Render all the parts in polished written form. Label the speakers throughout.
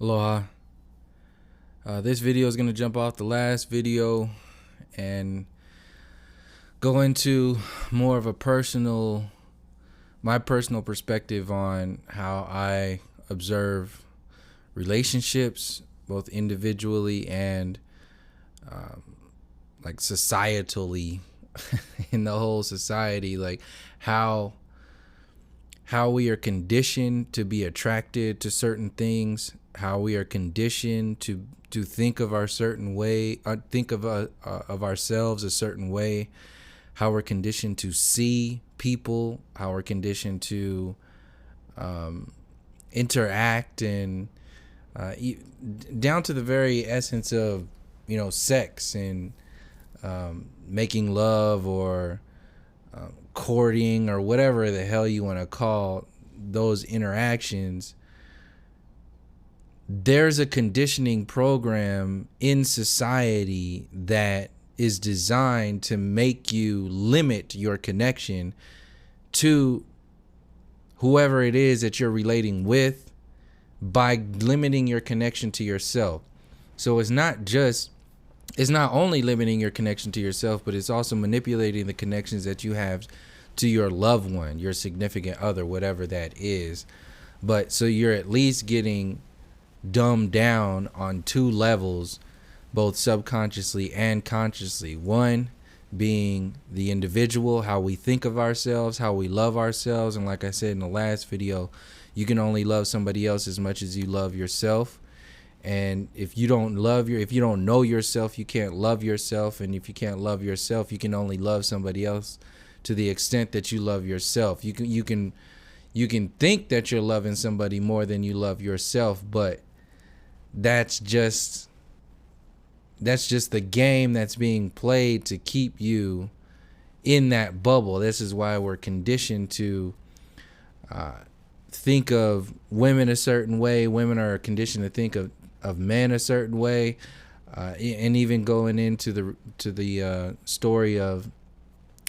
Speaker 1: Aloha. This video is going to jump off the last video and go into more of my personal perspective on how I observe relationships, both individually and like societally in the whole society, like how we are conditioned to be attracted to certain things, how we are conditioned to think of our certain way, think of ourselves a certain way, how we're conditioned to see people, how we're conditioned to interact, and down to the very essence of sex and making love or courting or whatever the hell you want to call those interactions. There's a conditioning program in society that is designed to make you limit your connection to whoever it is that you're relating with by limiting your connection to yourself. So it's not only limiting your connection to yourself, but it's also manipulating the connections that you have to your loved one, your significant other, whatever that is. But so you're at least getting dumbed down on two levels, both subconsciously and consciously. One being the individual, how we think of ourselves, how we love ourselves. And like I said in the last video, you can only love somebody else as much as you love yourself. And if you don't know yourself, you can't love yourself. And if you can't love yourself, you can only love somebody else to the extent that you love yourself. You can think that you're loving somebody more than you love yourself, but that's just the game that's being played to keep you in that bubble. This is why we're conditioned to think of women a certain way. Women are conditioned to think of men a certain way, and even going into the story of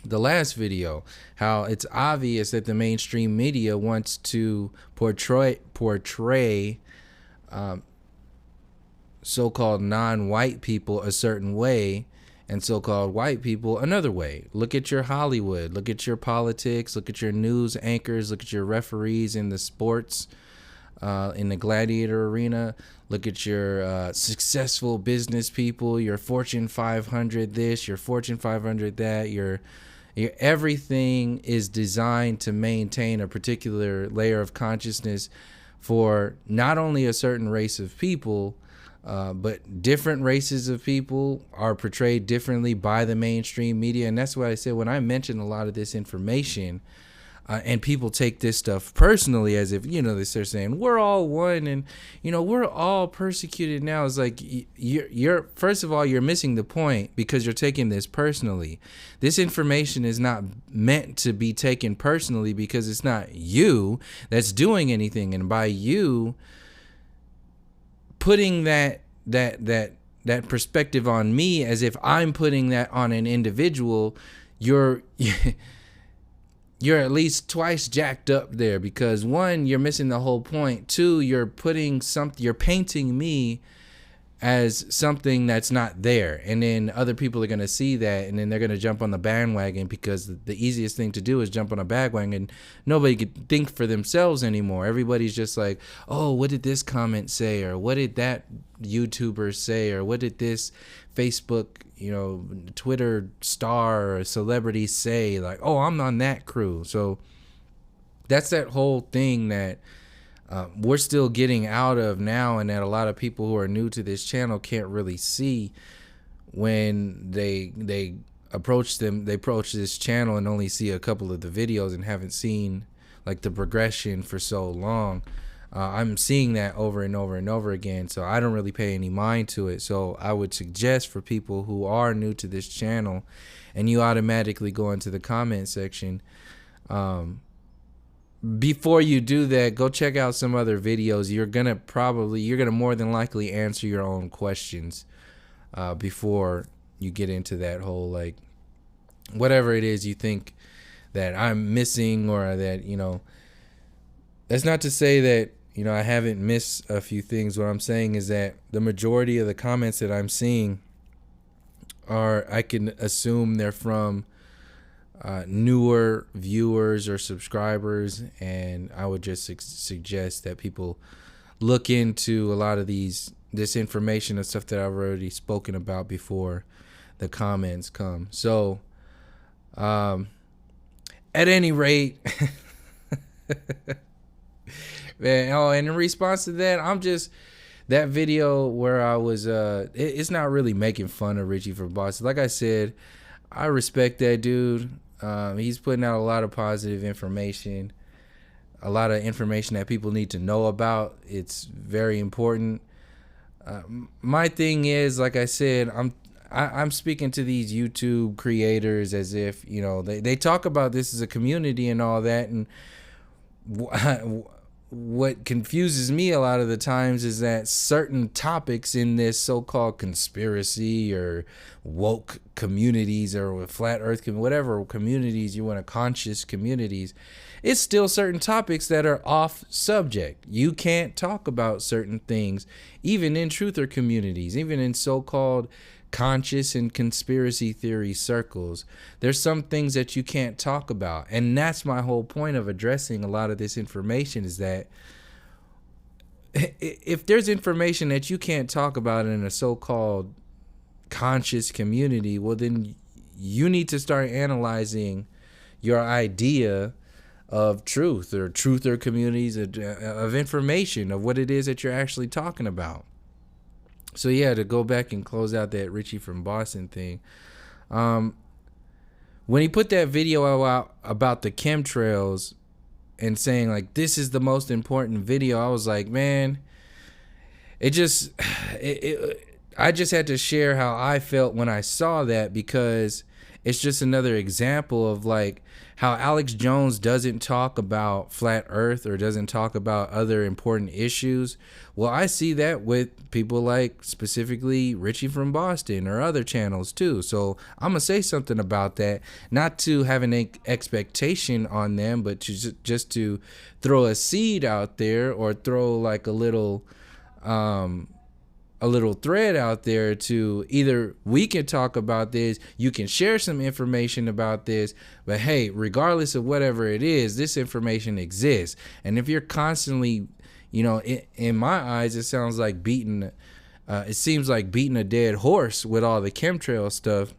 Speaker 1: the last video, how it's obvious that the mainstream media wants to portray so-called non-white people a certain way and so-called white people another way. Look at your Hollywood, look at your politics, look at your news anchors, look at your referees in the sports, in the gladiator arena. Look at your successful business people, your Fortune 500 this, your Fortune 500 that, your everything is designed to maintain a particular layer of consciousness for not only a certain race of people, but different races of people are portrayed differently by the mainstream media. And that's why I said when I mention a lot of this information, and people take this stuff personally as if, they start saying, we're all one and, we're all persecuted now. It's like, you're first of all, you're missing the point because you're taking this personally. This information is not meant to be taken personally because it's not you that's doing anything. And by you putting that perspective on me as if I'm putting that on an individual, you're at least twice jacked up there, because one, you're missing the whole point. Two, you're painting me as something that's not there. And then other people are going to see that, and then they're going to jump on the bandwagon, because the easiest thing to do is jump on a bandwagon, and nobody could think for themselves anymore. Everybody's just like, oh, what did this comment say? Or what did that YouTuber say? Or what did this Facebook, Twitter star or celebrity say? Like, oh, I'm on that crew. So that's that whole thing that we're still getting out of now, and that a lot of people who are new to this channel can't really see when they approach this channel and only see a couple of the videos and haven't seen like the progression for so long. I'm seeing that over and over and over again, so I don't really pay any mind to it. So I would suggest for people who are new to this channel and you automatically go into the comment section, before you do that, go check out some other videos. You're gonna more than likely answer your own questions before you get into that whole, like, whatever it is you think that I'm missing, or that, that's not to say that I haven't missed a few things. What I'm saying is that the majority of the comments that I'm seeing I can assume they're from newer viewers or subscribers, and I would just suggest that people look into a lot of this information and stuff that I've already spoken about before the comments come. So, at any rate, man. Oh, and in response to that, that video where I was, it's not really making fun of Richie from Boston. Like I said, I respect that dude. He's putting out a lot of positive information, a lot of information that people need to know about. It's very important. My thing is, like I said, I'm speaking to these YouTube creators as if, they talk about this as a community and all that. And what confuses me a lot of the times is that certain topics in this so-called conspiracy or woke communities or flat earth, whatever communities you want to, conscious communities, it's still certain topics that are off subject. You can't talk about certain things, even in truther communities, even in so-called conscious and conspiracy theory circles. There's some things that you can't talk about. And that's my whole point of addressing a lot of this information, is that if there's information that you can't talk about in a so-called conscious community, well, then you need to start analyzing your idea of truth or truther communities of information, of what it is that you're actually talking about. So yeah, to go back and close out that Richie from Boston thing, when he put that video out about the chemtrails and saying like this is the most important video, I was like, man, I just had to share how I felt when I saw that, because it's just another example of like how Alex Jones doesn't talk about flat earth or doesn't talk about other important issues. Well, I see that with people like specifically Richie from Boston or other channels too. So I'm going to say something about that, not to have an expectation on them, but to just to throw a seed out there, or throw like a little thread out there to either we can talk about this, you can share some information about this, but hey, regardless of whatever it is, this information exists. And if you're constantly, in my eyes, it seems like beating a dead horse with all the chemtrail stuff.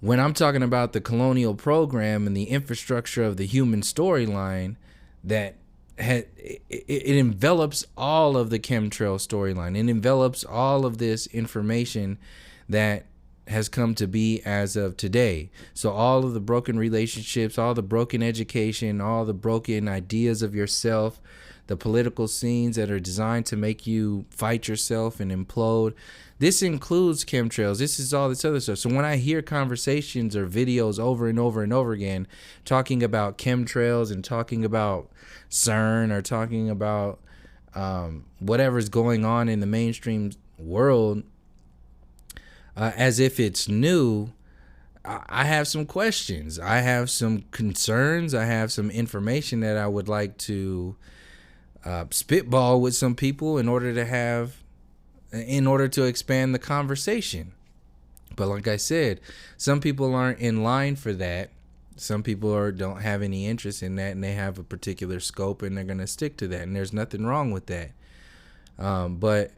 Speaker 1: When I'm talking about the colonial program and the infrastructure of the human storyline, that it envelops all of the chemtrail storyline. It envelops all of this information that has come to be as of today. So all of the broken relationships, all the broken education, all the broken ideas of yourself, the political scenes that are designed to make you fight yourself and implode. This includes chemtrails. This is all this other stuff. So when I hear conversations or videos over and over and over again talking about chemtrails and talking about CERN or talking about whatever's going on in the mainstream world as if it's new, I have some questions. I have some concerns. I have some information that I would like to spitball with some people in order to expand the conversation. But like I said, some people aren't in line for that. Some people don't have any interest in that, and they have a particular scope, and they're going to stick to that, and there's nothing wrong with that. But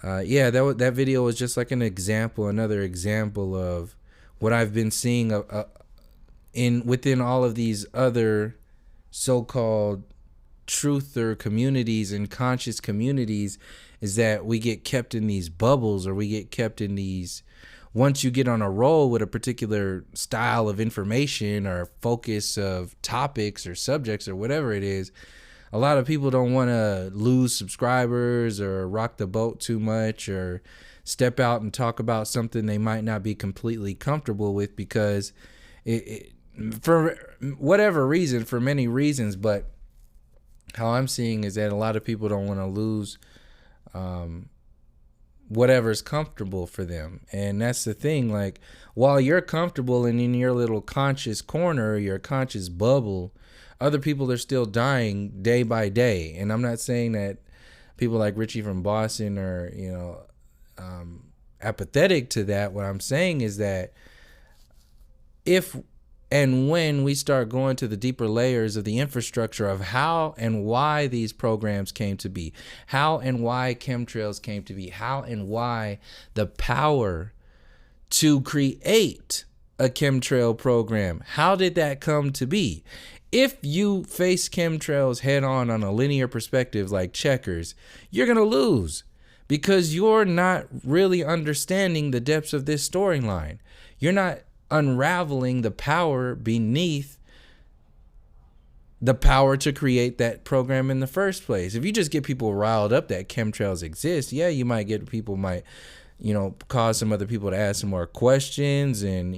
Speaker 1: that video was just like another example of what I've been seeing within all of these other so-called truther communities and conscious communities, is that we get kept in these bubbles, or we get kept in these, once you get on a roll with a particular style of information or focus of topics or subjects or whatever it is, a lot of people don't want to lose subscribers or rock the boat too much or step out and talk about something they might not be completely comfortable with, because for whatever reason, for many reasons, but how I'm seeing is that a lot of people don't want to lose whatever's comfortable for them. And that's the thing, like, while you're comfortable and in your little conscious corner, your conscious bubble other people are still dying day by day. And I'm not saying that people like Richie from Boston are, apathetic to that. What I'm saying is that if and when we start going to the deeper layers of the infrastructure of how and why these programs came to be, how and why chemtrails came to be, how and why the power to create a chemtrail program, how did that come to be? If you face chemtrails head on a linear perspective like checkers, you're going to lose because you're not really understanding the depths of this storyline. You're not unraveling the power beneath the power to create that program in the first place. If you just get people riled up that chemtrails exist, yeah, you might get people cause some other people to ask some more questions and,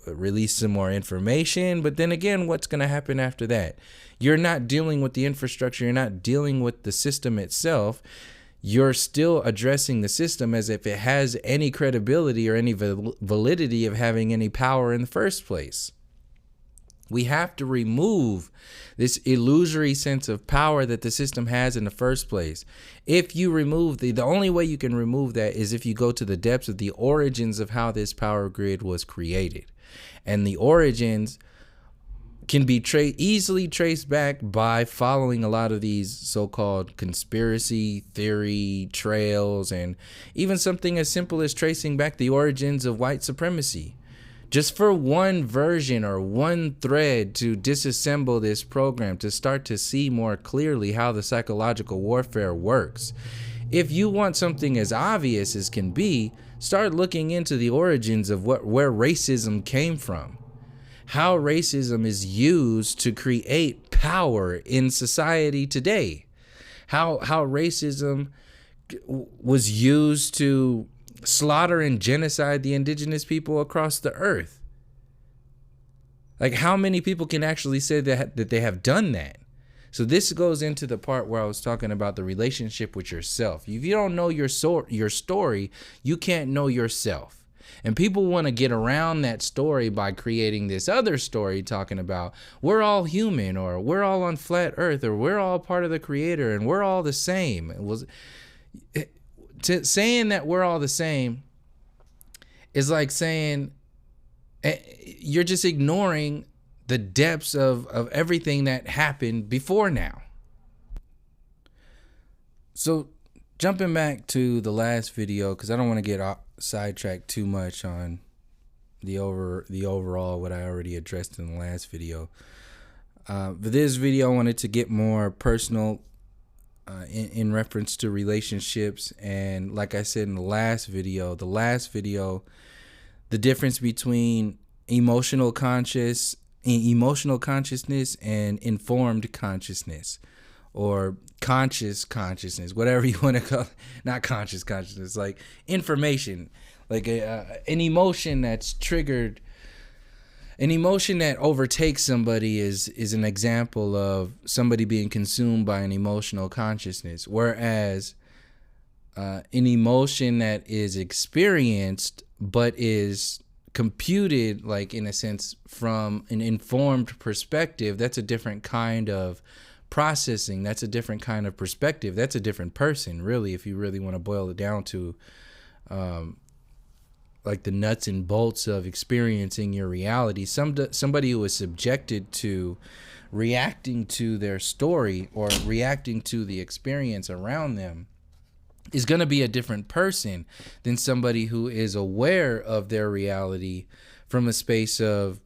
Speaker 1: release some more information. But then again, what's going to happen after that? You're not dealing with the infrastructure. You're not dealing with the system itself. You're still addressing the system as if it has any credibility or any validity of having any power in the first place. We have to remove this illusory sense of power that the system has in the first place. If you remove the only way you can remove that is if you go to the depths of the origins of how this power grid was created. And the origins can be easily traced back by following a lot of these so-called conspiracy theory trails, and even something as simple as tracing back the origins of white supremacy. Just for one version or one thread to disassemble this program, to start to see more clearly how the psychological warfare works. If you want something as obvious as can be, start looking into the origins of where racism came from. How racism is used to create power in society today. How racism was used to slaughter and genocide the indigenous people across the earth. Like, how many people can actually say that they have done that? So this goes into the part where I was talking about the relationship with yourself. If you don't know your story, you can't know yourself. And people want to get around that story by creating this other story talking about we're all human, or we're all on flat earth, or we're all part of the creator and we're all the same. Saying that we're all the same is like saying you're just ignoring the depths of everything that happened before now. So jumping back to the last video, because I don't want to get sidetracked too much on the overall what I already addressed in the last video. For this video, I wanted to get more personal in reference to relationships. And like I said in the last video, the difference between emotional consciousness and informed consciousness, or conscious consciousness, whatever you want to call it. Not conscious consciousness, like information, like an emotion that's triggered. An emotion that overtakes somebody is an example of somebody being consumed by an emotional consciousness, whereas an emotion that is experienced but is computed, like in a sense, from an informed perspective, that's a different kind of processing. That's a different kind of perspective. That's a different person, really, if you really want to boil it down to like the nuts and bolts of experiencing your reality. Somebody who is subjected to reacting to their story or reacting to the experience around them is going to be a different person than somebody who is aware of their reality from a space of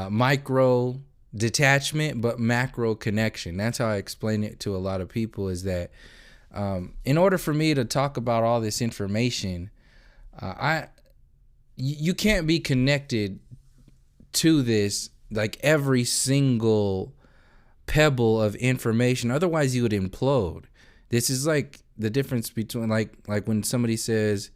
Speaker 1: micro detachment but macro connection. That's how I explain it to a lot of people, is that in order for me to talk about all this information, you can't be connected to this, like every single pebble of information. Otherwise you would implode. This is like the difference between like when somebody says,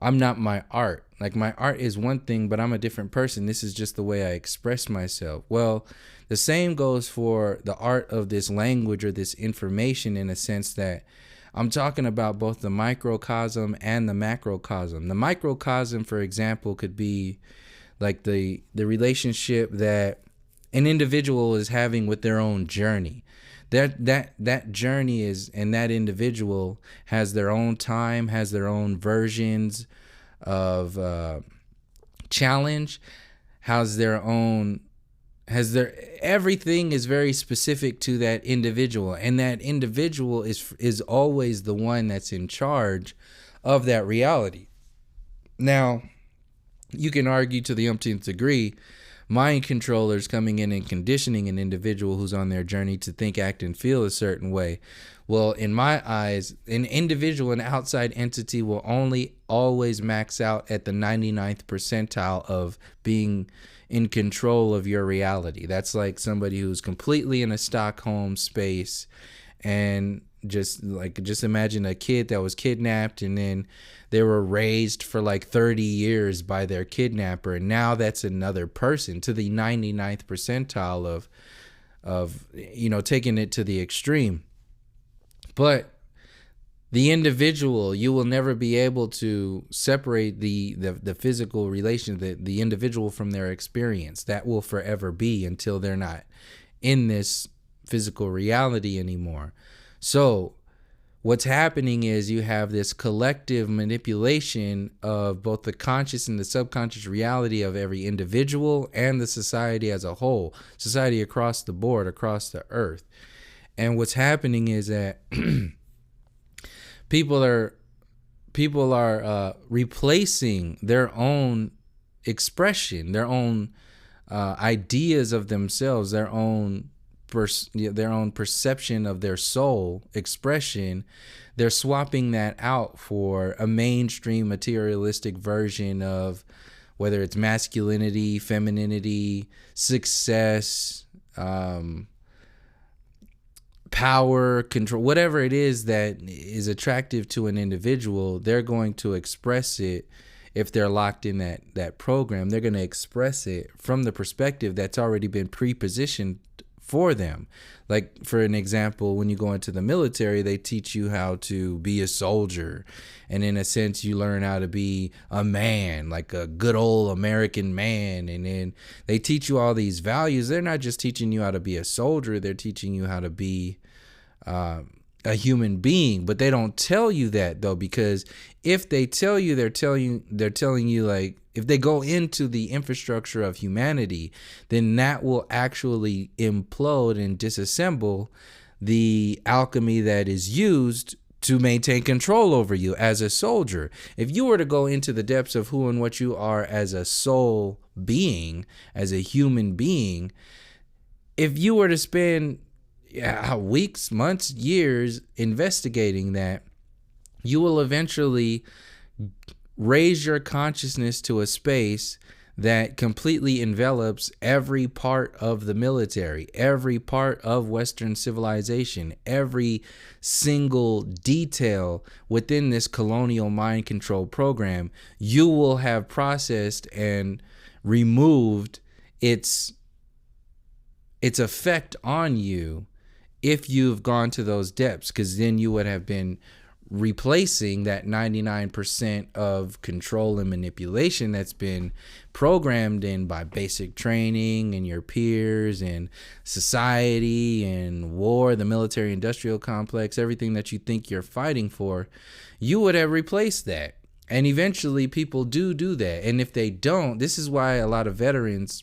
Speaker 1: I'm not my art. Like, my art is one thing, but I'm a different person. This is just the way I express myself. Well, the same goes for the art of this language or this information, in a sense that I'm talking about both the microcosm and the macrocosm. The microcosm, for example, could be like the relationship that an individual is having with their own journey. That journey is, and that individual has their own time, has their own versions of challenge, has their own, has their, everything is very specific to that individual, and that individual is always the one that's in charge of that reality. Now, you can argue to the umpteenth degree, mind controllers coming in and conditioning an individual who's on their journey to think, act, and feel a certain way. Well, in my eyes, an individual, an outside entity, will only always max out at the 99th percentile of being in control of your reality. That's like somebody who's completely in a Stockholm space, and just imagine a kid that was kidnapped and then they were raised for like 30 years by their kidnapper, and now that's another person, to the 99th percentile of taking it to the extreme. But the individual, you will never be able to separate the physical relation, the individual, from their experience. That will forever be until they're not in this physical reality anymore. So what's happening is you have this collective manipulation of both the conscious and the subconscious reality of every individual and the society as a whole, society across the board, across the earth. And what's happening is that people are replacing their own expression, their own ideas of themselves, their own perception of their soul expression. They're swapping that out for a mainstream materialistic version of whether it's masculinity, femininity, success, power, control, whatever it is that is attractive to an individual. They're going to express it. If they're locked in that program, they're going to express it from the perspective that's already been pre-positioned for them. Like, for an example, when you go into the military, they teach you how to be a soldier, and in a sense you learn how to be a man, like a good old American man. And then they teach you all these values. They're not just teaching you how to be a soldier, they're teaching you how to be a human being. But they don't tell you that, though, because if they tell you, they're telling you, like, if they go into the infrastructure of humanity, then that will actually implode and disassemble the alchemy that is used to maintain control over you as a soldier. If you were to go into the depths of who and what you are as a soul being, as a human being, if you were to spend weeks, months, years investigating that, you will eventually raise your consciousness to a space that completely envelops every part of the military, every part of Western civilization, every single detail within this colonial mind control program. You will have processed and removed its effect on you if you've gone to those depths, because then you would have been replacing that 99% of control and manipulation that's been programmed in by basic training and your peers and society and war, the military industrial complex, everything that you think you're fighting for. You would have replaced that. And eventually people do that. And if they don't, this is why a lot of veterans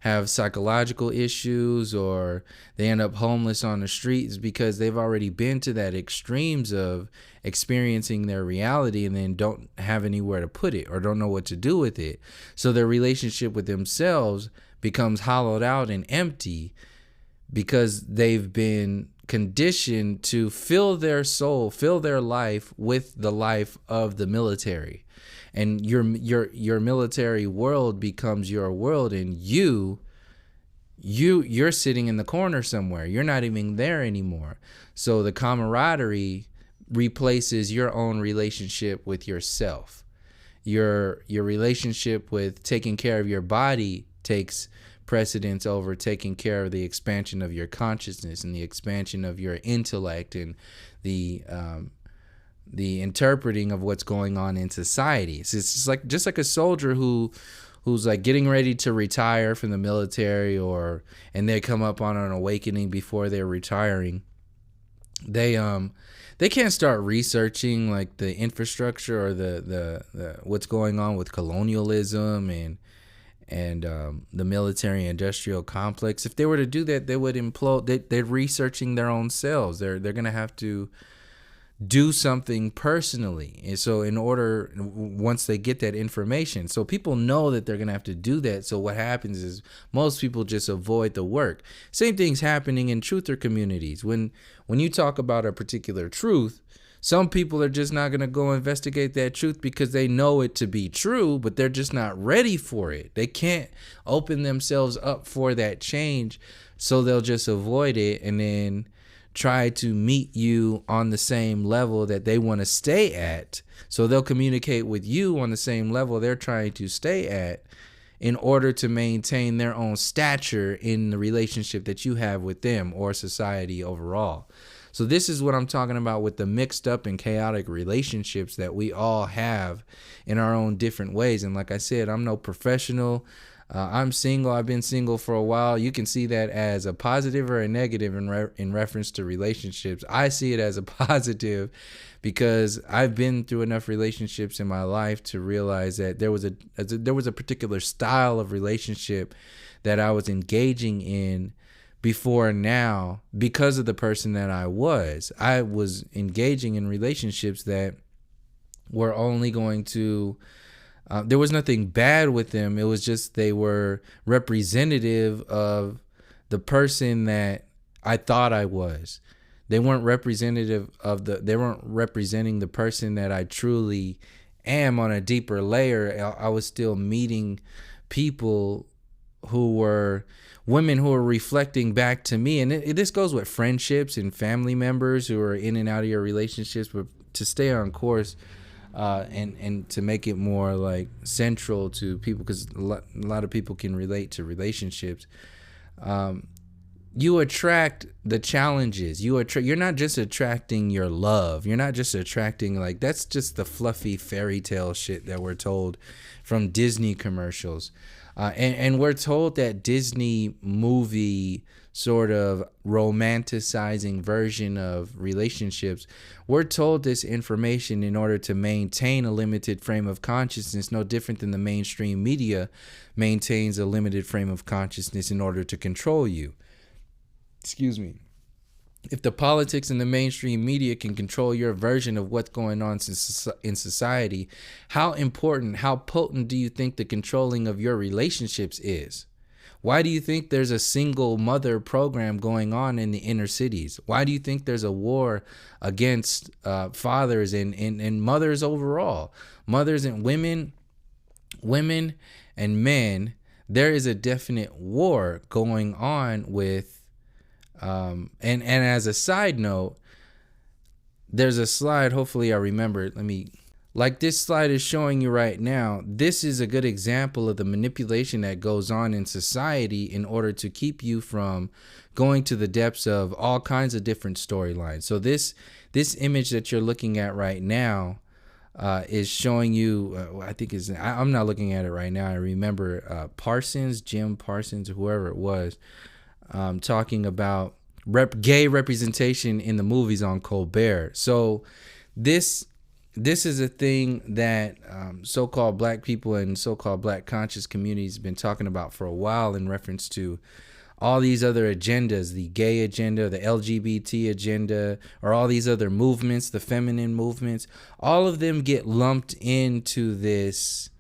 Speaker 1: have psychological issues, or they end up homeless on the streets, because they've already been to that extremes of experiencing their reality and then don't have anywhere to put it or don't know what to do with it. So their relationship with themselves becomes hollowed out and empty, because they've been conditioned to fill their soul, fill their life with the life of the military. And your military world becomes your world, and you're sitting in the corner somewhere. You're not even there anymore. So the camaraderie replaces your own relationship with yourself. Your relationship with taking care of your body takes precedence over taking care of the expansion of your consciousness and the expansion of your intellect and the interpreting of what's going on in society. So it's just like a soldier who who's like getting ready to retire from the military, and they come up on an awakening before they're retiring, they can't start researching like the infrastructure or the what's going on with colonialism and the military industrial complex. If they were to do that, they would implode. They're researching their own selves. They're gonna have to do something personally. And so once they get that information, so people know that they're going to have to do that. So what happens is most people just avoid the work. Same thing's happening in truther communities. When you talk about a particular truth, some people are just not going to go investigate that truth because they know it to be true, but they're just not ready for it. They can't open themselves up for that change. So they'll just avoid it and then try to meet you on the same level that they want to stay at. So they'll communicate with you on the same level they're trying to stay at in order to maintain their own stature in the relationship that you have with them or society overall. So this is what I'm talking about with the mixed up and chaotic relationships that we all have in our own different ways. And like I said, I'm no professional. I'm single. I've been single for a while. You can see that as a positive or a negative in reference to relationships. I see it as a positive because I've been through enough relationships in my life to realize that there was a particular style of relationship that I was engaging in before now because of the person that I was. I was engaging in relationships that were only going to there was nothing bad with them. It was just they were representative of the person that I thought I was. They weren't representative of they weren't representing the person that I truly am on a deeper layer. I was still meeting people who were women who are reflecting back to me. And this goes with friendships and family members who are in and out of your relationships, but to stay on course. And to make it more like central to people, because a lot of people can relate to relationships. You attract the challenges. You're not just attracting your love. You're not just attracting like that's just the fluffy fairy tale shit that we're told from Disney commercials. And we're told that Disney movie sort of romanticizing version of relationships. We're told this information in order to maintain a limited frame of consciousness, no different than the mainstream media maintains a limited frame of consciousness in order to control you. Excuse me. If the politics and the mainstream media can control your version of what's going on in society, how important, how potent do you think the controlling of your relationships is? Why do you think there's a single mother program going on in the inner cities? Why do you think there's a war against fathers and mothers overall? Mothers and women and men, there is a definite war going on with and as a side note, there's a slide, hopefully I remember it. Like this slide is showing you right now, this is a good example of the manipulation that goes on in society in order to keep you from going to the depths of all kinds of different storylines. So this image that you're looking at right now is showing you, I'm not looking at it right now. I remember Jim Parsons, whoever it was, talking about gay representation in the movies on Colbert. So this is a thing that so-called black people and so-called black conscious communities have been talking about for a while in reference to all these other agendas, the gay agenda, the LGBT agenda, or all these other movements, the feminine movements. All of them get lumped into this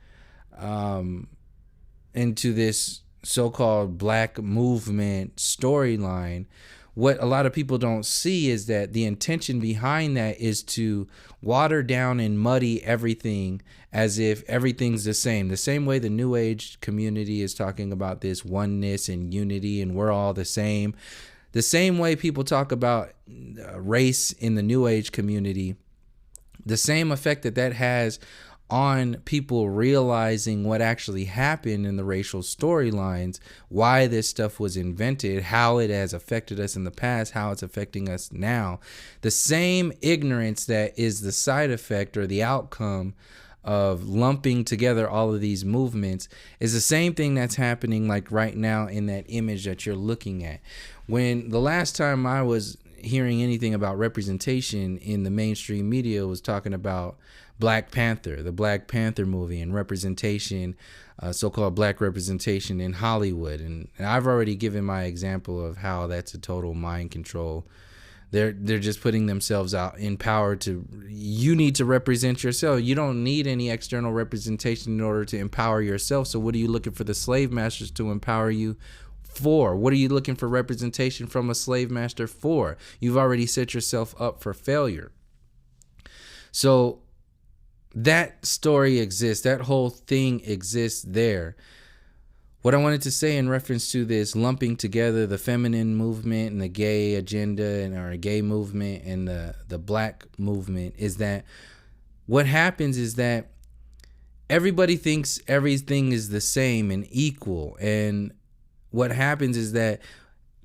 Speaker 1: so-called black movement storyline. What a lot of people don't see is that the intention behind that is to water down and muddy everything as if everything's the same way the New Age community is talking about this oneness and unity and we're all the same way people talk about race in the New Age community, the same effect that has on people realizing what actually happened in the racial storylines, why this stuff was invented, how it has affected us in the past, how it's affecting us now. The same ignorance that is the side effect or the outcome of lumping together all of these movements is the same thing that's happening like right now in that image that you're looking at. When the last time I was hearing anything about representation in the mainstream media was talking about Black Panther, the Black Panther movie, and representation, so-called black representation in Hollywood. And I've already given my example of how that's a total mind control. They're just putting themselves out in power to, you need to represent yourself. You don't need any external representation in order to empower yourself. So what are you looking for the slave masters to empower you for? What are you looking for representation from a slave master for? You've already set yourself up for failure. So that story exists. That whole thing exists there. What I wanted to say in reference to this lumping together the feminine movement and the gay agenda and our gay movement and the black movement is that what happens is that everybody thinks everything is the same and equal. And what happens is that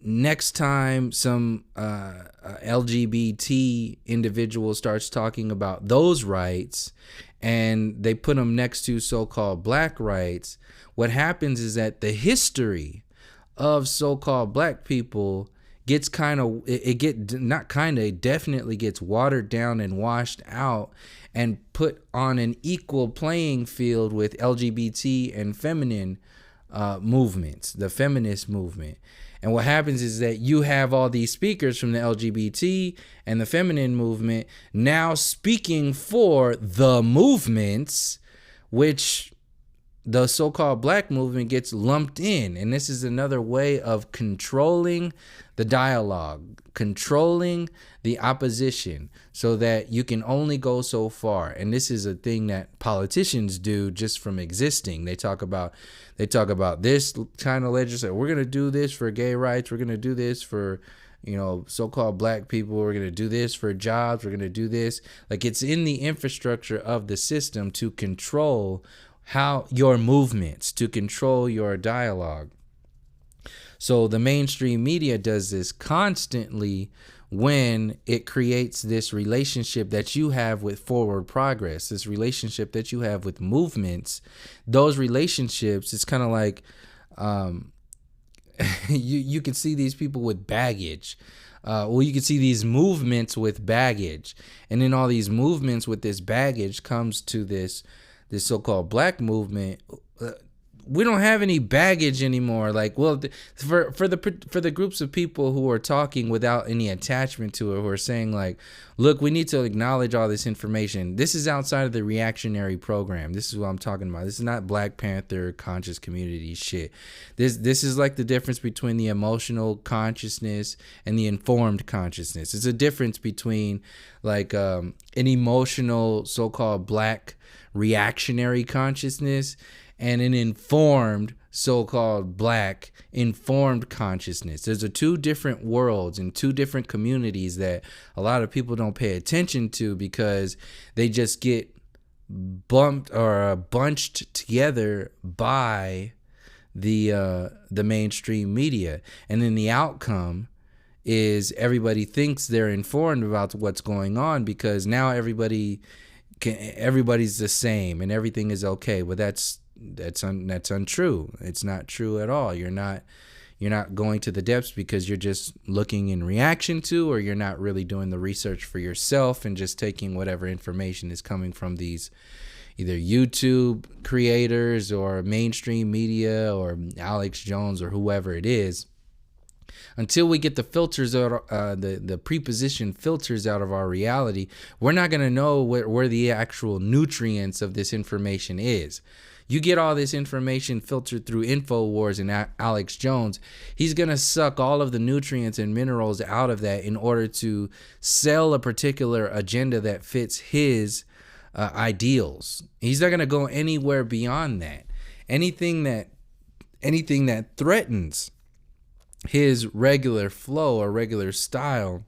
Speaker 1: next time some LGBT individual starts talking about those rights and they put them next to so-called black rights, what happens is that the history of so-called black people gets it definitely gets watered down and washed out and put on an equal playing field with LGBT and feminine movements, the feminist movement. And what happens is that you have all these speakers from the LGBT and the feminine movement now speaking for the movements, which the so-called black movement gets lumped in. And this is another way of controlling the dialogue, controlling the opposition so that you can only go so far. And this is a thing that politicians do just from existing. They talk about this kind of legislation. We're going to do this for gay rights. We're going to do this for, so-called black people. We're going to do this for jobs. We're going to do this. Like, it's in the infrastructure of the system to control how your movements, to control your dialogue. So the mainstream media does this constantly when it creates this relationship that you have with forward progress, this relationship that you have with movements. Those relationships, it's kind of like you can see these people with baggage. You can see these movements with baggage. And in all these movements with this baggage comes to this so-called black movement. We don't have any baggage anymore. Like, well, for the groups of people who are talking without any attachment to it, who are saying like, look, we need to acknowledge all this information. This is outside of the reactionary program. This is what I'm talking about. This is not Black Panther conscious community shit. This is like the difference between the emotional consciousness and the informed consciousness. It's a difference between like an emotional so-called black reactionary consciousness and an informed so-called black informed consciousness. There's two different worlds and two different communities that a lot of people don't pay attention to because they just get bumped or bunched together by the mainstream media. And then the outcome is everybody thinks they're informed about what's going on because now everybody's the same and everything is okay. But that's untrue. It's not true at all. You're not going to the depths because you're just looking in reaction to, or you're not really doing the research for yourself and just taking whatever information is coming from these either YouTube creators or mainstream media or Alex Jones or whoever it is. Until we get the filters out, the prepositioned filters out of our reality, we're not going to know where the actual nutrients of this information is. You get all this information filtered through InfoWars and Alex Jones. He's going to suck all of the nutrients and minerals out of that in order to sell a particular agenda that fits his ideals. He's not going to go anywhere beyond that. Anything that threatens his regular flow or regular style,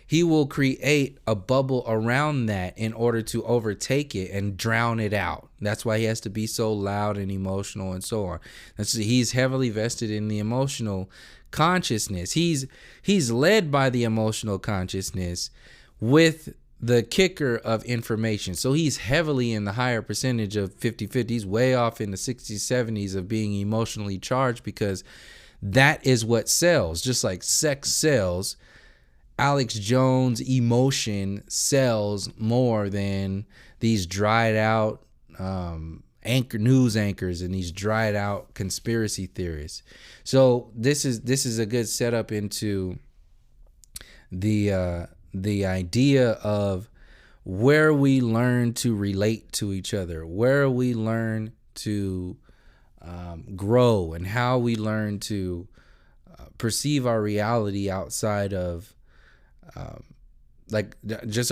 Speaker 1: he will create a bubble around that in order to overtake it and drown it out. That's why he has to be so loud and emotional and so on. He's heavily vested in the emotional consciousness. He's led by the emotional consciousness with the kicker of information. So he's heavily in the higher percentage of 50-50. He's way off in the 60s, 70s of being emotionally charged, because that is what sells. Just like sex sells, Alex Jones' emotion sells more than these dried out news anchors and these dried out conspiracy theorists. So this is a good setup into the idea of where we learn to relate to each other, where we learn to grow, and how we learn to perceive our reality outside of just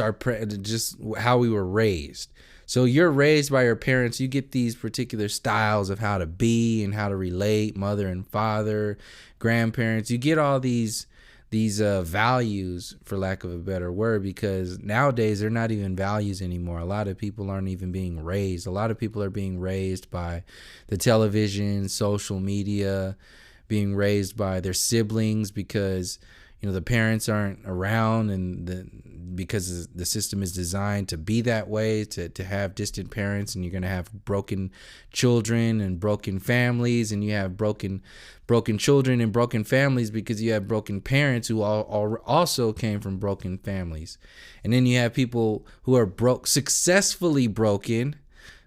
Speaker 1: how we were raised. So you're raised by your parents, you get these particular styles of how to be and how to relate, mother and father, grandparents. You get all these values, for lack of a better word, because nowadays they're not even values anymore. A lot of people aren't even being raised. A lot of people are being raised by the television, social media, being raised by their siblings, because the parents aren't around, and because the system is designed to be that way, to have distant parents, and you're going to have broken children and broken families, and you have broken children and broken families because you have broken parents who also came from broken families. And then you have people who are successfully broken,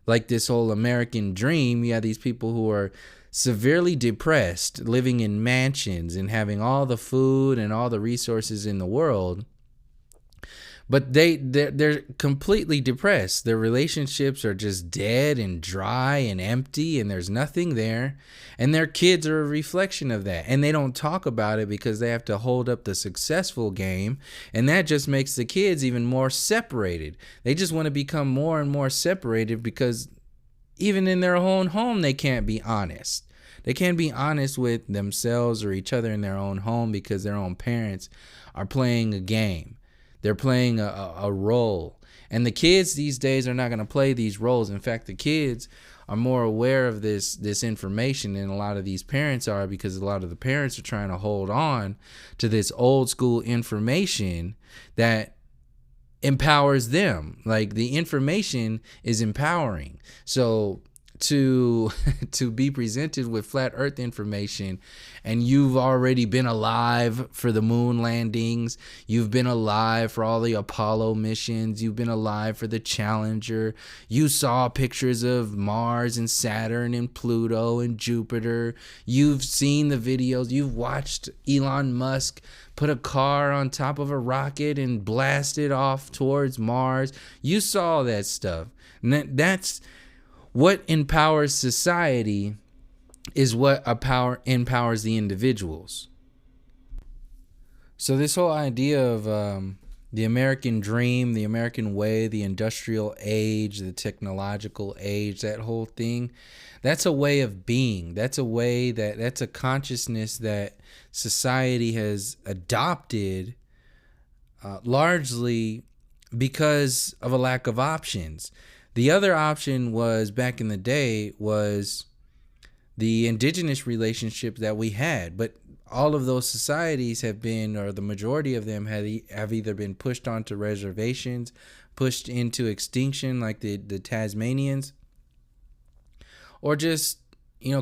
Speaker 1: like this whole American dream. You have these people who are severely depressed, living in mansions and having all the food and all the resources in the world, but they're completely depressed. Their relationships are just dead and dry and empty, and there's nothing there, and their kids are a reflection of that, and they don't talk about it because they have to hold up the successful game, and that just makes the kids even more separated. They just want to become more and more separated, because even in their own home, they can't be honest. They can't be honest with themselves or each other in their own home, because their own parents are playing a game. They're playing a role. And the kids these days are not going to play these roles. In fact, the kids are more aware of this information than a lot of these parents are, because a lot of the parents are trying to hold on to this old school information that empowers them. Like, the information is empowering. So to be presented with flat earth information, and you've already been alive for the moon landings, you've been alive for all the Apollo missions, you've been alive for the Challenger, you saw pictures of Mars and Saturn and Pluto and Jupiter, you've seen the videos, you've watched Elon Musk put a car on top of a rocket and blast it off towards Mars. You saw all that stuff. And that's what empowers society, is what empowers the individuals. So this whole idea of the American dream, the American way, the industrial age, the technological age, that whole thing, that's a way of being. That's a consciousness that society has adopted largely because of a lack of options. The other option was, back in the day, was the indigenous relationships that we had. But all of those societies have been, or the majority of them have either been pushed onto reservations, pushed into extinction like the Tasmanians, or just,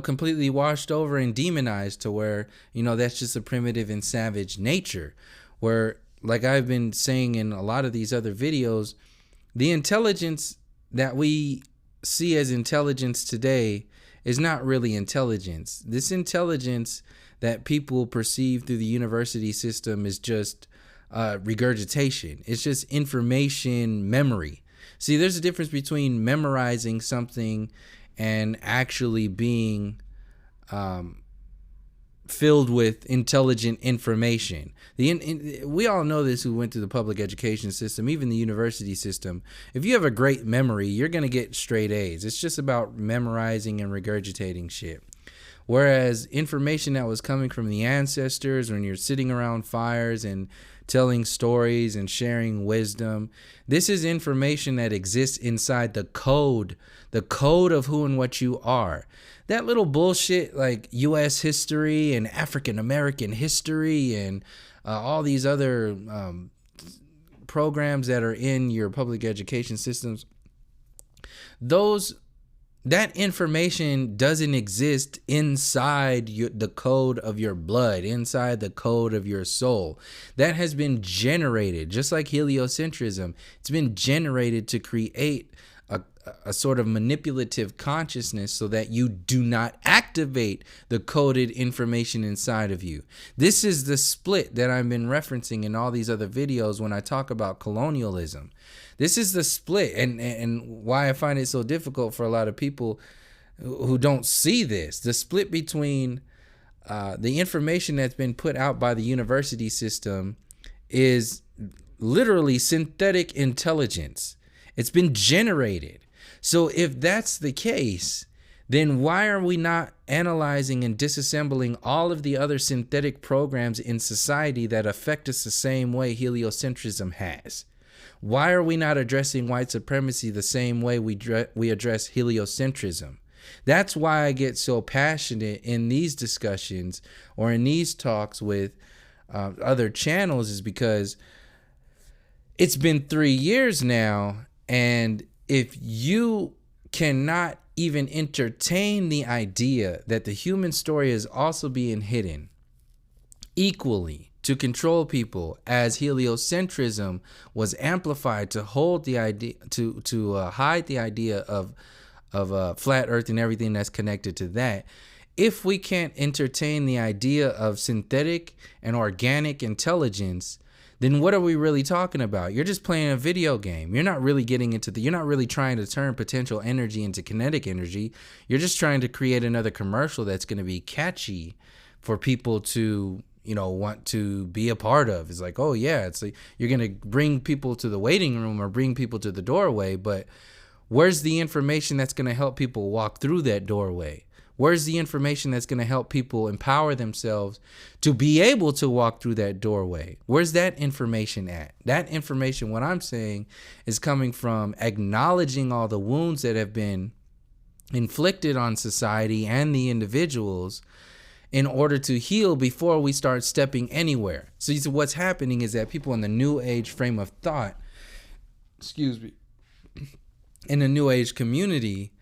Speaker 1: completely washed over and demonized to where, that's just a primitive and savage nature. Where, like I've been saying in a lot of these other videos, the intelligence that we see as intelligence today is not really intelligence. This intelligence that people perceive through the university system is just regurgitation. It's just information memory. See, there's a difference between memorizing something and actually being filled with intelligent information. We all know this who went through the public education system, even the university system. If you have a great memory, you're going to get straight A's. It's just about memorizing and regurgitating shit. Whereas information that was coming from the ancestors, when you're sitting around fires and telling stories and sharing wisdom, this is information that exists inside the code of who and what you are. That little bullshit like U.S. history and African American history and all these other programs that are in your public education systems, that information doesn't exist inside the code of your blood, inside the code of your soul. That has been generated, just like heliocentrism. It's been generated to create a sort of manipulative consciousness so that you do not activate the coded information inside of you. This is the split that I've been referencing in all these other videos when I talk about colonialism. This is the split, and why I find it so difficult for a lot of people who don't see this. The split between the information that's been put out by the university system is literally synthetic intelligence. It's been generated. So if that's the case, then why are we not analyzing and disassembling all of the other synthetic programs in society that affect us the same way heliocentrism has? Why are we not addressing white supremacy the same way we address heliocentrism? That's why I get so passionate in these discussions or in these talks with other channels, is because it's been 3 years now, and if you cannot even entertain the idea that the human story is also being hidden equally to control people, as heliocentrism was amplified to hold the idea, to hide the idea of flat earth and everything that's connected to that. If we can't entertain the idea of synthetic and organic intelligence, then what are we really talking about? You're just playing a video game. You're not really getting into you're not really trying to turn potential energy into kinetic energy. You're just trying to create another commercial that's going to be catchy for people to, want to be a part of. It's like, oh yeah, it's like you're going to bring people to the waiting room or bring people to the doorway, but where's the information that's going to help people walk through that doorway? Where's the information that's going to help people empower themselves to be able to walk through that doorway? Where's that information at? That information, what I'm saying, is coming from acknowledging all the wounds that have been inflicted on society and the individuals in order to heal before we start stepping anywhere. So what's happening is that people in the new age frame of thought, in the new age community,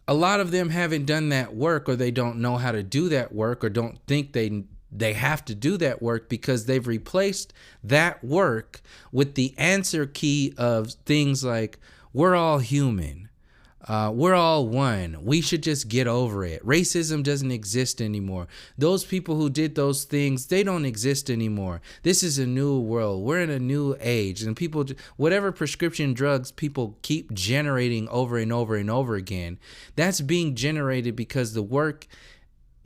Speaker 1: a lot of them haven't done that work, or they don't know how to do that work, or don't think they have to do that work, because they've replaced that work with the answer key of things like, we're all human. We're all one. We should just get over it. Racism doesn't exist anymore. Those people who did those things, they don't exist anymore. This is a new world. We're in a new age. And people, whatever prescription drugs people keep generating over and over and over again, that's being generated because the work,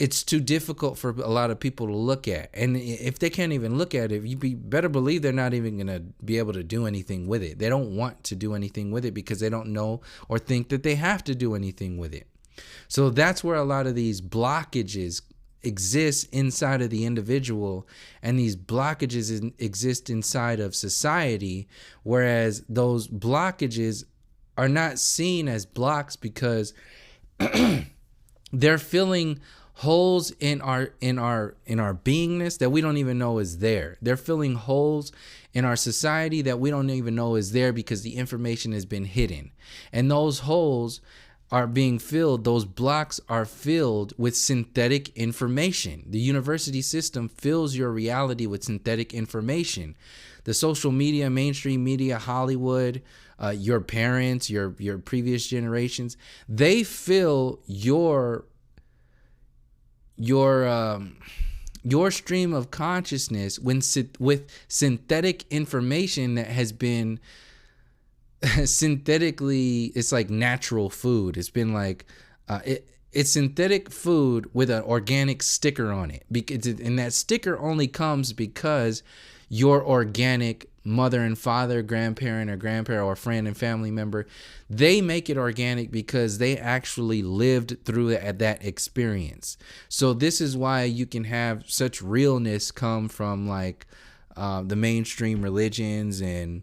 Speaker 1: it's too difficult for a lot of people to look at. And if they can't even look at it, you better believe they're not even going to be able to do anything with it. They don't want to do anything with it because they don't know or think that they have to do anything with it. So that's where a lot of these blockages exist inside of the individual, and these blockages exist inside of society, whereas those blockages are not seen as blocks because they're filling holes in our beingness that we don't even know is there. They're filling holes in our society that we don't even know is there because the information has been hidden. And those holes are being filled, those blocks are filled with synthetic information. The university system fills your reality with synthetic information. The social media, mainstream media, Hollywood, your parents, your previous generations, they fill your stream of consciousness with synthetic information that has been synthetically, it's like natural food. It's been like it's synthetic food with an organic sticker on it, and that sticker only comes because your organic mother and father, grandparent or friend and family member, they make it organic because they actually lived through that experience. So this is why you can have such realness come from like the mainstream religions and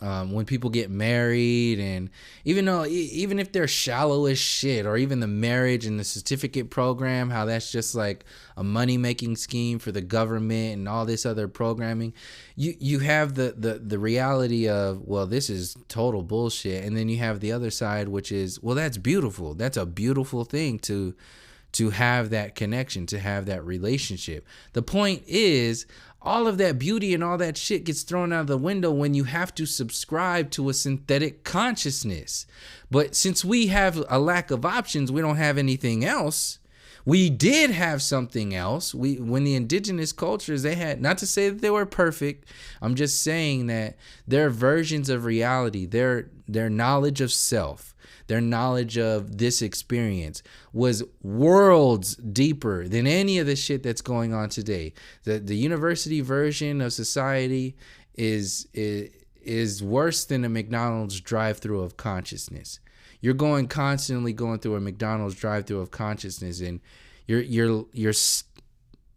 Speaker 1: when people get married, and even if they're shallow as shit, or even the marriage and the certificate program, how that's just like a money making scheme for the government and all this other programming, you have the reality of, well, this is total bullshit. And then you have the other side, which is, well, that's beautiful. That's a beautiful thing to have that connection, to have that relationship. The point is, all of that beauty and all that shit gets thrown out of the window when you have to subscribe to a synthetic consciousness. But since we have a lack of options, we don't have anything else. We did have something else. When the indigenous cultures, they had, not to say that they were perfect, I'm just saying that their versions of reality, their knowledge of self, their knowledge of this experience was worlds deeper than any of the shit that's going on today. The university version of society is worse than a McDonald's drive-through of consciousness. You're constantly going through a McDonald's drive-through of consciousness, and you're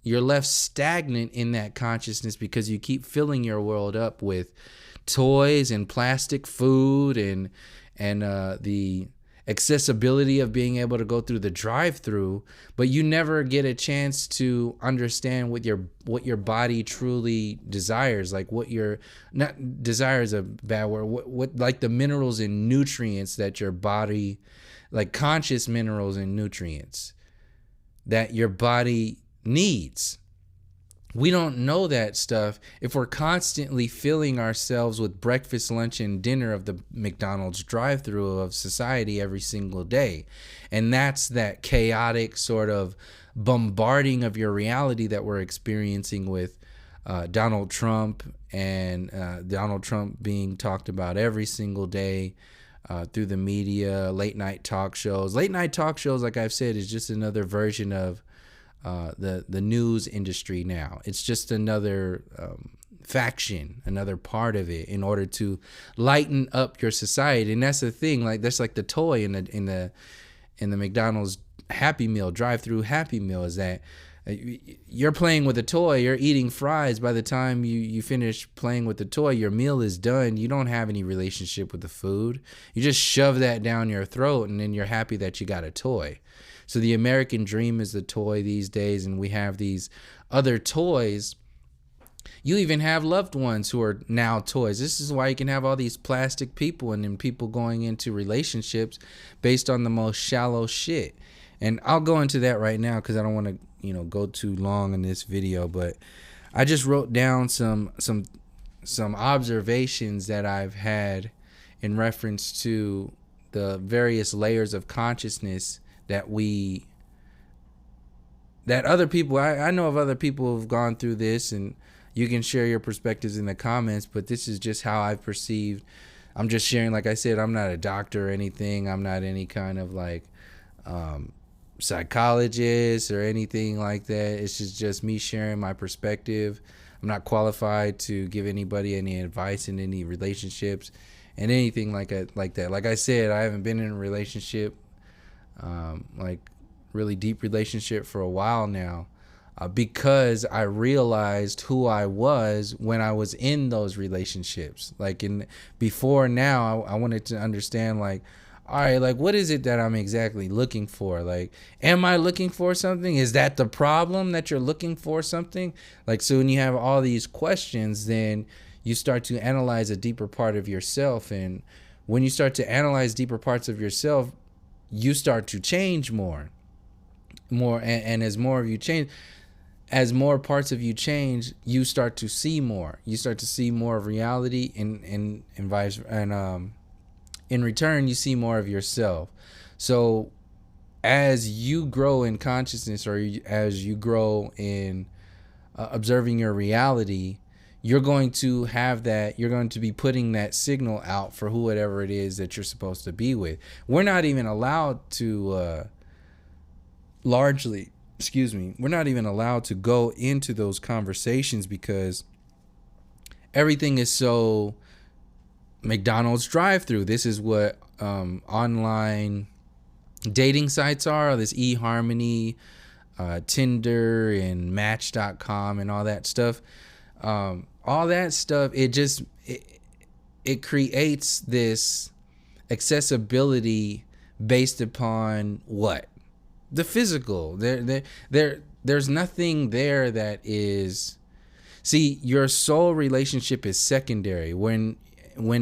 Speaker 1: left stagnant in that consciousness because you keep filling your world up with toys and plastic food and the accessibility of being able to go through the drive-through, but you never get a chance to understand what your body truly desires, like what your, not desire is a bad word, what like the minerals and nutrients that your body, like conscious minerals and nutrients that your body needs. We don't know that stuff if we're constantly filling ourselves with breakfast, lunch, and dinner of the McDonald's drive-through of society every single day. And that's that chaotic sort of bombarding of your reality that we're experiencing with Donald Trump, and Donald Trump being talked about every single day through the media, late night talk shows. Late night talk shows, like I've said, is just another version of the news industry now. It's just another faction, another part of it, in order to lighten up your society. And that's the thing, like that's like the toy in the McDonald's Happy Meal, drive-through Happy Meal, is that you're playing with a toy, you're eating fries. By the time you finish playing with the toy, your meal is done. You don't have any relationship with the food. You just shove that down your throat, and then you're happy that you got a toy. So the American dream is the toy these days, and we have these other toys. You even have loved ones who are now toys. This is why you can have all these plastic people, and then people going into relationships based on the most shallow shit. And I'll go into that right now because I don't want to, go too long in this video. But I just wrote down some observations that I've had in reference to the various layers of consciousness that other people, I know of other people who've gone through this, and you can share your perspectives in the comments, but this is just how I've perceived. I'm just sharing, like I said, I'm not a doctor or anything. I'm not any kind of like psychologist or anything like that. It's just me sharing my perspective. I'm not qualified to give anybody any advice in any relationships and anything like that. Like I said, I haven't been in a relationship, like really deep relationship, for a while now, because I realized who I was when I was in those relationships. Like before now, I wanted to understand, like, all right, like, what is it that I'm exactly looking for? Like, am I looking for something? Is that the problem, that you're looking for something? Like, so when you have all these questions, then you start to analyze a deeper part of yourself. And when you start to analyze deeper parts of yourself, you start to change more, and as more of you change, as more parts of you change, you start to see more. You start to see more of reality, and vice, and in return, you see more of yourself. So as you grow in consciousness, or as you grow in observing your reality, you're going to have that, you're going to be putting that signal out for whoever it is that you're supposed to be with. We're not even allowed to we're not even allowed to go into those conversations because everything is so McDonald's drive-through. This is what online dating sites are, this eHarmony, Tinder, and Match.com, and all that stuff. All that stuff, it creates this accessibility based upon what? The physical. There's nothing there that is. See, your soul relationship is secondary when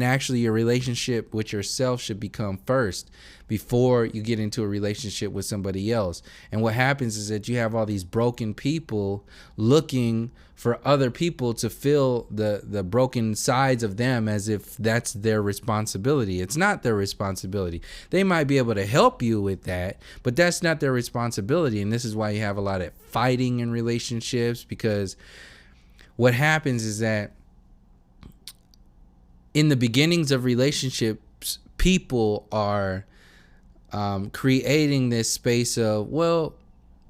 Speaker 1: actually your relationship with yourself should become first before you get into a relationship with somebody else. And what happens is that you have all these broken people looking for other people to fill the broken sides of them as if that's their responsibility. It's not their responsibility. They might be able to help you with that, but that's not their responsibility. And this is why you have a lot of fighting in relationships, because what happens is that in the beginnings of relationships, people are creating this space of, well,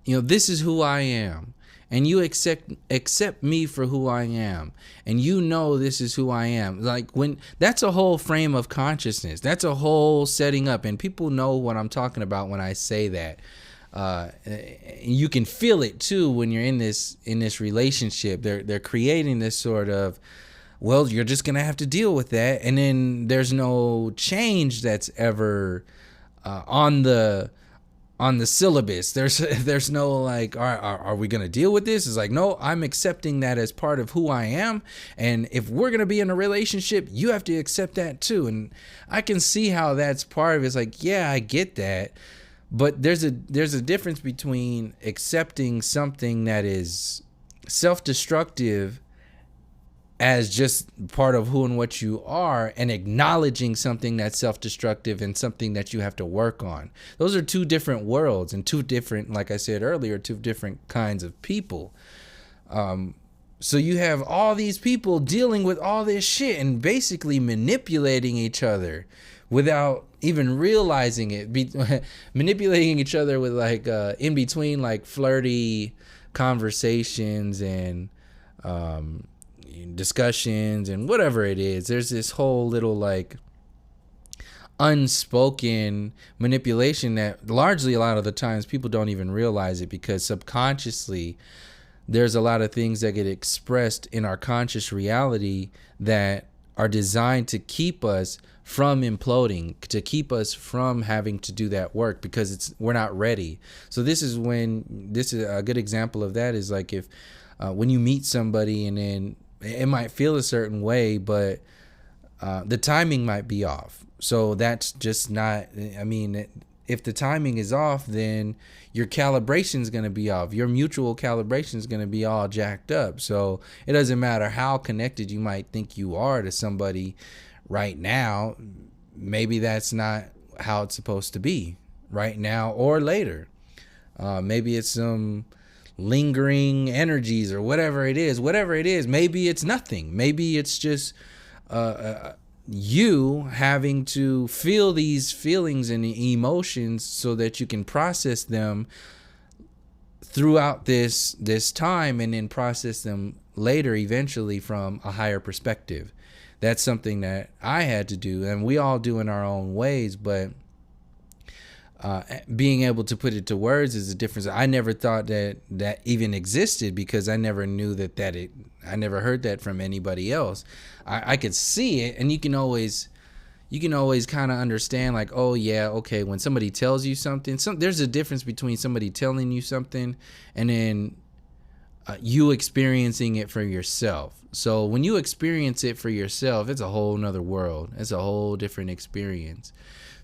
Speaker 1: this is who I am, and you accept me for who I am, and this is who I am. Like, when that's a whole frame of consciousness, that's a whole setting up, and people know what I'm talking about when I say that. You can feel it too when you're in this relationship. They're creating this sort of, well, you're just gonna have to deal with that, and then there's no change that's ever on the syllabus. There's no like, are we gonna deal with this? It's like, no, I'm accepting that as part of who I am, and if we're gonna be in a relationship, you have to accept that too. And I can see how that's part of it. It's like, yeah, I get that, but there's a difference between accepting something that is self-destructive as just part of who and what you are, and acknowledging something that's self-destructive and something that you have to work on. Those are two different worlds and two different, like I said earlier, two different kinds of people. So you have all these people dealing with all this shit and basically manipulating each other without even realizing it. Manipulating each other with like in between like flirty conversations and discussions and whatever it is. There's this whole little like unspoken manipulation that largely a lot of the times people don't even realize it, because subconsciously there's a lot of things that get expressed in our conscious reality that are designed to keep us from imploding, to keep us from having to do that work, because we're not ready. So this is a good example of that is like if when you meet somebody and then it might feel a certain way, but the timing might be off. So that's just not, I mean, if the timing is off, then your calibration is going to be off. Your mutual calibration is going to be all jacked up. So it doesn't matter how connected you might think you are to somebody right now. Maybe that's not how it's supposed to be right now or later. Maybe it's some lingering energies or whatever it is. Maybe it's nothing. Maybe it's just you having to feel these feelings and emotions so that you can process them throughout this time, and then process them later eventually from a higher perspective. That's something that I had to do, and we all do in our own ways, but being able to put it to words is a difference. I never thought that even existed, because I never knew I never heard that from anybody else. I could see it, and you can always kind of understand, like, oh yeah, okay, when somebody tells you something, there's a difference between somebody telling you something and then you experiencing it for yourself. So when you experience it for yourself, it's a whole nother world. It's a whole different experience.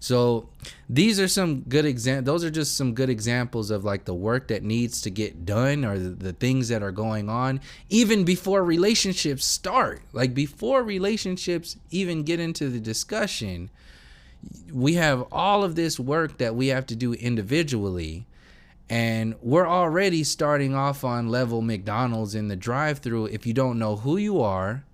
Speaker 1: So these are some good those are just some good examples of like the work that needs to get done, or the things that are going on even before relationships start. Like before relationships even get into the discussion, we have all of this work that we have to do individually. And we're already starting off on level McDonald's in the drive-thru if you don't know who you are.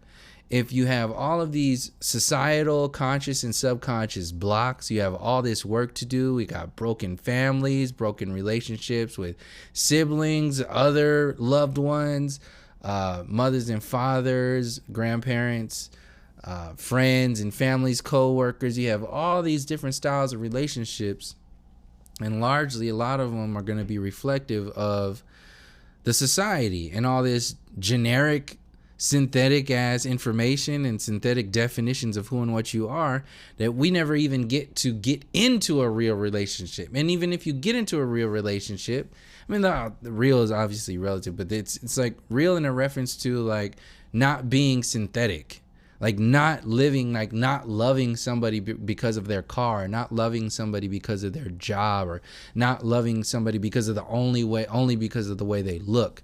Speaker 1: If you have all of these societal, conscious, and subconscious blocks, you have all this work to do. We got broken families, broken relationships with siblings, other loved ones, mothers and fathers, grandparents, friends and families, co-workers. You have all these different styles of relationships, and largely a lot of them are going to be reflective of the society and all this generic synthetic ass information and synthetic definitions of who and what you are, that we never even get into a real relationship. And even if you get into a real relationship, I mean, the real is obviously relative, but it's like real in a reference to like not being synthetic, like not living, like not loving somebody because of their car, not loving somebody because of their job, or not loving somebody because of only because of the way they look.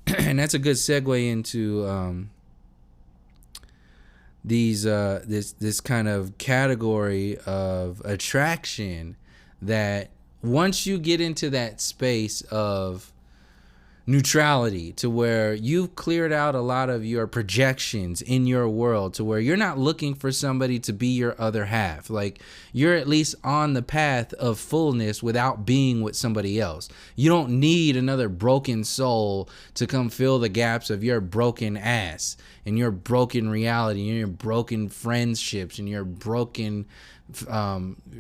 Speaker 1: And that's a good segue into this kind of category of attraction, that once you get into that space of neutrality, to where you've cleared out a lot of your projections in your world, to where you're not looking for somebody to be your other half, like you're at least on the path of fullness without being with somebody else. You don't need another broken soul to come fill the gaps of your broken ass and your broken reality and your broken friendships and your broken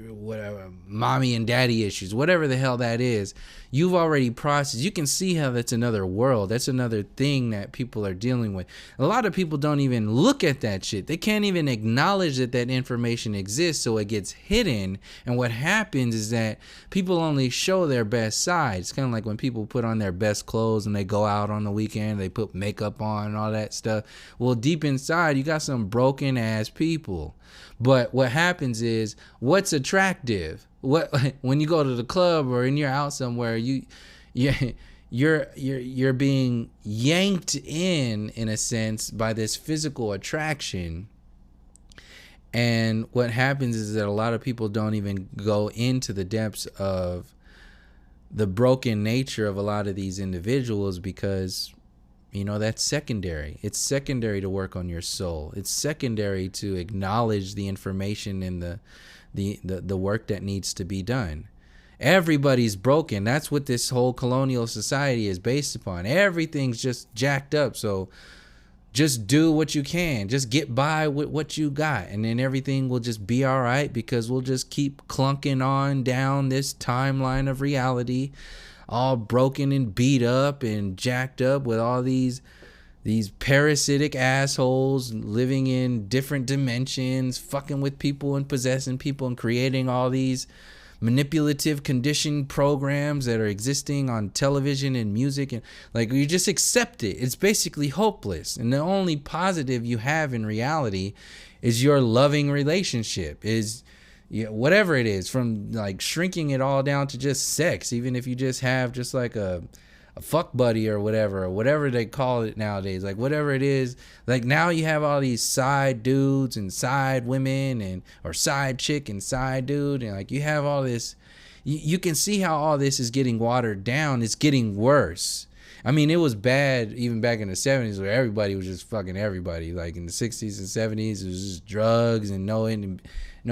Speaker 1: whatever, mommy and daddy issues, whatever the hell that is. You've already processed. You can see how that's another world. That's another thing that people are dealing with. A lot of people don't even look at that shit. They can't even acknowledge that information exists, so it gets hidden. And what happens is that people only show their best side. It's kind of like when people put on their best clothes and they go out on the weekend, they put makeup on and all that stuff. Well, deep inside, you got some broken ass people. But what happens is, what's attractive? When you go to the club or you're out somewhere, you're being yanked in a sense by this physical attraction. And what happens is that a lot of people don't even go into the depths of the broken nature of a lot of these individuals, because that's secondary. It's secondary to work on your soul. It's secondary to acknowledge the information and the work that needs to be done. Everybody's broken. That's what this whole colonial society is based upon. Everything's just jacked up. So just do what you can. Just get by with what you got, and then everything will just be all right, because we'll just keep clunking on down this timeline of reality, all broken and beat up and jacked up with all these parasitic assholes living in different dimensions, fucking with people and possessing people and creating all these manipulative conditioned programs that are existing on television and music. And like, you just accept it. It's basically hopeless. And the only positive you have in reality is your loving relationship, is whatever it is, from like shrinking it all down to just sex. Even if you just have just like a fuck buddy or whatever they call it nowadays, like whatever it is, like now you have all these side dudes and side women or side chick and side dude, and like you have all this. You can see how all this is getting watered down. It's getting worse. I mean, it was bad even back in the 70s, where everybody was just fucking everybody. Like in the 60s and 70s, it was just drugs and no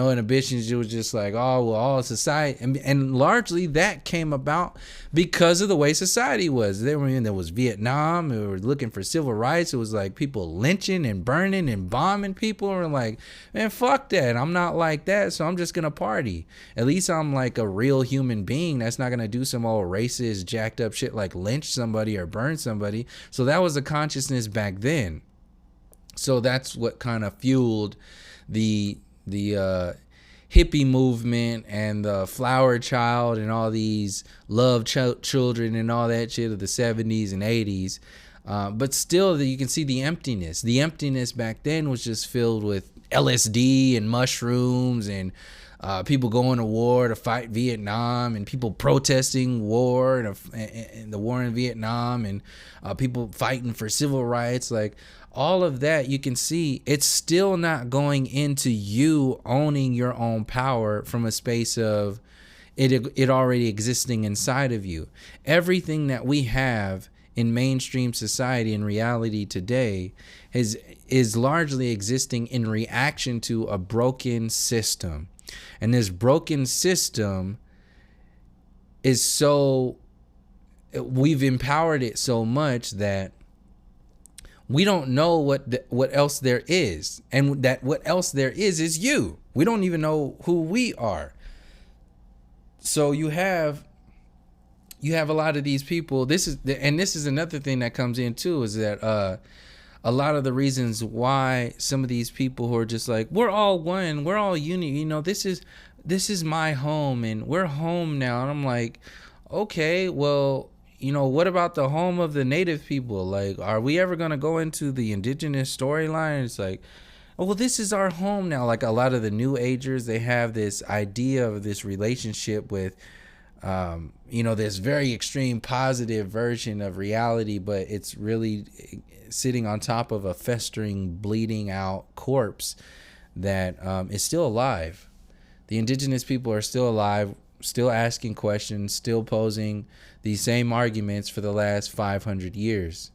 Speaker 1: inhibitions. It was just like, oh, well, all society. And largely that came about because of the way society was. There was Vietnam. They were looking for civil rights. It was like people lynching and burning and bombing people. And like, man, fuck that. I'm not like that, so I'm just going to party. At least I'm like a real human being that's not going to do some old racist, jacked up shit like lynch somebody or burn somebody. So that was the consciousness back then. So that's what kind of fueled the hippie movement and the flower child and all these love children and all that shit of the 70s and 80s. But still, you can see the emptiness. The emptiness back then was just filled with LSD and mushrooms and people going to war to fight Vietnam, and people protesting war and the war in Vietnam, and people fighting for civil rights. Like, all of that, you can see it's still not going into you owning your own power from a space of it already existing inside of you. Everything that we have in mainstream society and reality today is largely existing in reaction to a broken system. And this broken system is we've empowered it so much that we don't know what else there is, and that what else there is you. We don't even know who we are. So you have a lot of these people. This is another thing that comes in too, is that a lot of the reasons why some of these people who are just like, we're all one, we're all unity, this is my home and we're home now. And I'm like, okay, well, what about the home of the native people? Like, are we ever going to go into the indigenous storyline? It's like, oh, well, this is our home now. Like, a lot of the new agers, they have this idea of this relationship with this very extreme positive version of reality, but it's really sitting on top of a festering, bleeding out corpse that is still alive. The indigenous people are still alive, still asking questions, still posing these same arguments for the last 500 years.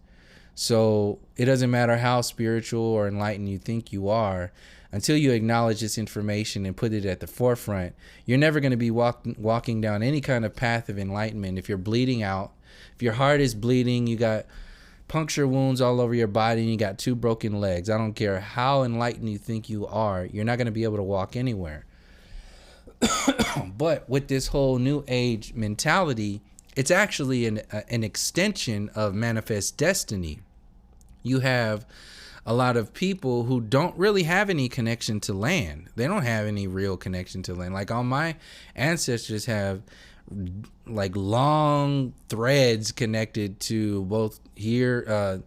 Speaker 1: So it doesn't matter how spiritual or enlightened you think you are, until you acknowledge this information and put it at the forefront, you're never going to be walking down any kind of path of enlightenment. If you're bleeding out, if your heart is bleeding, you got puncture wounds all over your body, and you got 2 broken legs, I don't care how enlightened you think you are, you're not going to be able to walk anywhere. But with this whole new age mentality, it's actually an extension of manifest destiny. You have a lot of people who don't really have any connection to land. They don't have any real connection to land. Like, all my ancestors have like long threads connected to both here,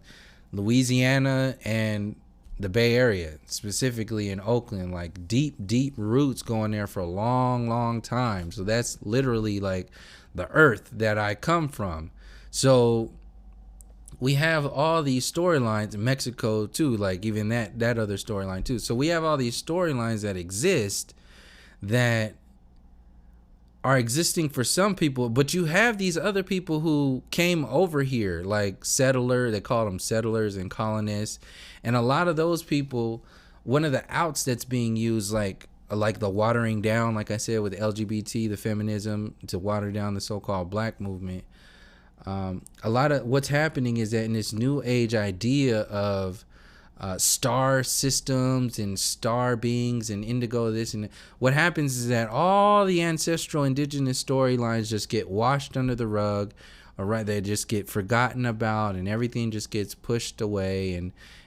Speaker 1: Louisiana, and the Bay Area, specifically in Oakland, like deep roots going there for a long time. So that's literally like the earth that I come from. So we have all these storylines in Mexico too, like even that other storyline too. So we have all these storylines that exist that are existing for some people, but you have these other people who came over here, like they call them settlers and colonists. And a lot of those people, one of the outs that's being used, like the watering down, like I said, with LGBT, the feminism, to water down the so-called black movement. A lot of what's happening is that in this new age idea of star systems and star beings and indigo, this and that, what happens is that all the ancestral indigenous storylines just get washed under the rug, all right? They just get forgotten about, and everything just gets pushed away,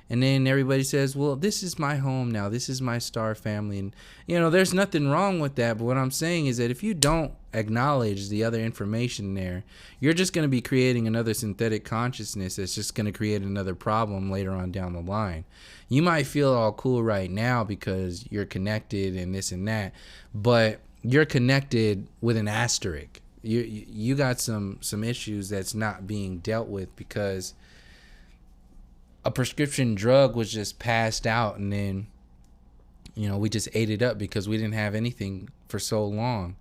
Speaker 1: and then everybody says, well, this is my home now, this is my star family. And there's nothing wrong with that, but what I'm saying is that if you don't acknowledge the other information there, you're just going to be creating another synthetic consciousness that's just going to create another problem later on down the line. You might feel all cool right now because you're connected and this and that, but you're connected with an asterisk. You got some issues that's not being dealt with because a prescription drug was just passed out, and then we just ate it up because we didn't have anything for so long.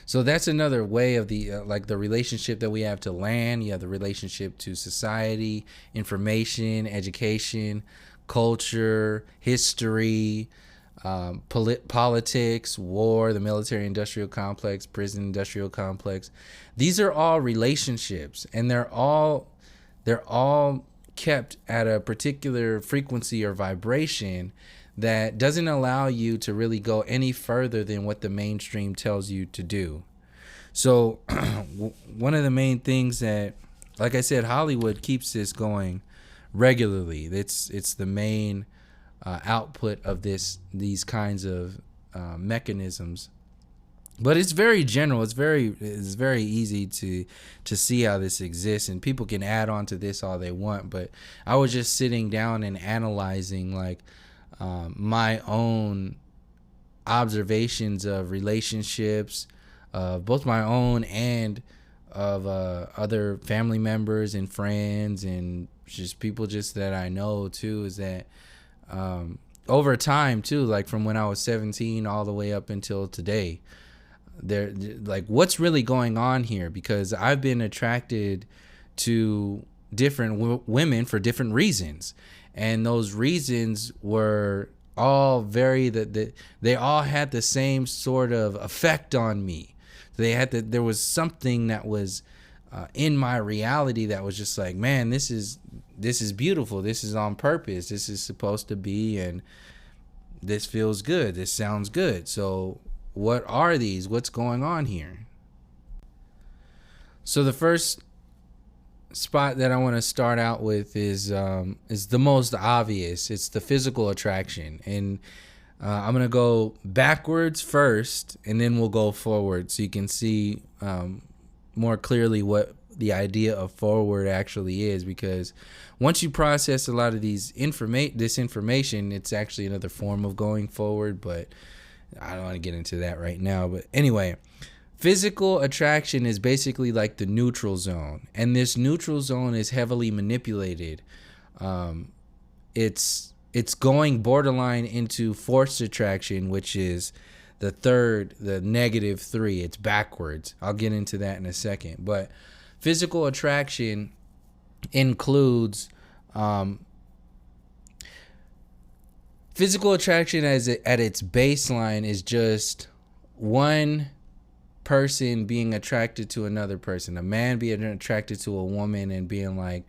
Speaker 1: So that's another way of the like the relationship that we have to land. You have the relationship to society, information, education, culture, history, politics, war, the military industrial complex, prison industrial complex. These are all relationships, and they're all kept at a particular frequency or vibration that doesn't allow you to really go any further than what the mainstream tells you to do. So one of the main things that, like I said, Hollywood keeps this going regularly. It's the main output of these kinds of mechanisms. But it's very general. It's very easy to see how this exists, and people can add on to this all they want. But I was just sitting down and analyzing like my own observations of relationships, both my own and of other family members and friends, and just people just that I know too. Is that over time too, like from when I was 17 all the way up until today. There, like, what's really going on here? Because I've been attracted to different women for different reasons, and those reasons were all they all had the same sort of effect on me. There was something that was in my reality that was just like, man, this is beautiful. This is on purpose. This is supposed to be, and this feels good. This sounds good. So what are these? What's going on here? So the first spot that I want to start out with is the most obvious. It's the physical attraction, and I'm gonna go backwards first, and then we'll go forward, so you can see more clearly what the idea of forward actually is. Because once you process a lot of this information, it's actually another form of going forward. But I don't want to get into that right now. But anyway. Physical attraction is basically like the neutral zone, and this neutral zone is heavily manipulated. It's going borderline into forced attraction, which is the -3. It's backwards. I'll get into that in a second. But physical attraction includes physical attraction at its baseline is just one person being attracted to another person, a man being attracted to a woman and being like,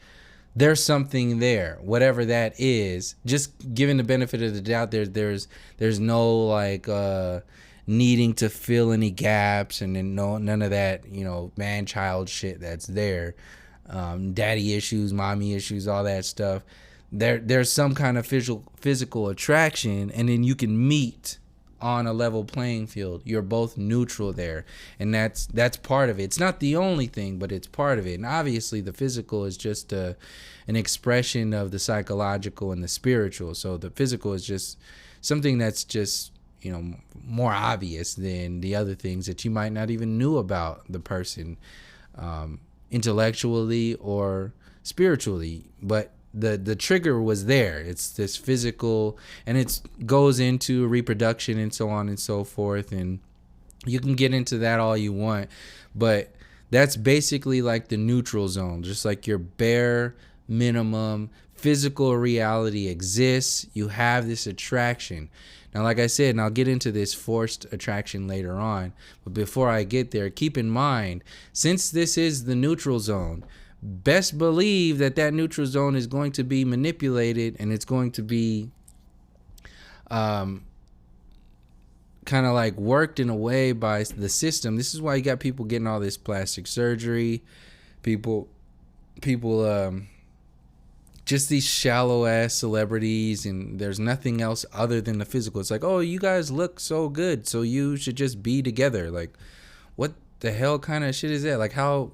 Speaker 1: there's something there, whatever that is. Just giving the benefit of the doubt, there's no like needing to fill any gaps, and then none of that, man child shit that's there, daddy issues, mommy issues, all that stuff. There's some kind of physical attraction, and then you can meet on a level playing field. You're both neutral there, and that's part of it. It's not the only thing, but it's part of it. And obviously the physical is just an expression of the psychological and the spiritual. So the physical is just something that's just more obvious than the other things that you might not even knew about the person, intellectually or spiritually. But the trigger was there. It's this physical, and it goes into reproduction and so on and so forth, and you can get into that all you want, but that's basically like the neutral zone. Just like your bare minimum physical reality exists, you have this attraction. Now, like I said, and I'll get into this forced attraction later on, but before I get there, keep in mind, since this is the neutral zone, best believe that neutral zone is going to be manipulated, and it's going to be kind of like worked in a way by the system. This is why you got people getting all this plastic surgery, people just these shallow ass celebrities, and there's nothing else other than the physical. It's like, oh, you guys look so good, so you should just be together. Like, what the hell kind of shit is that? Like, how?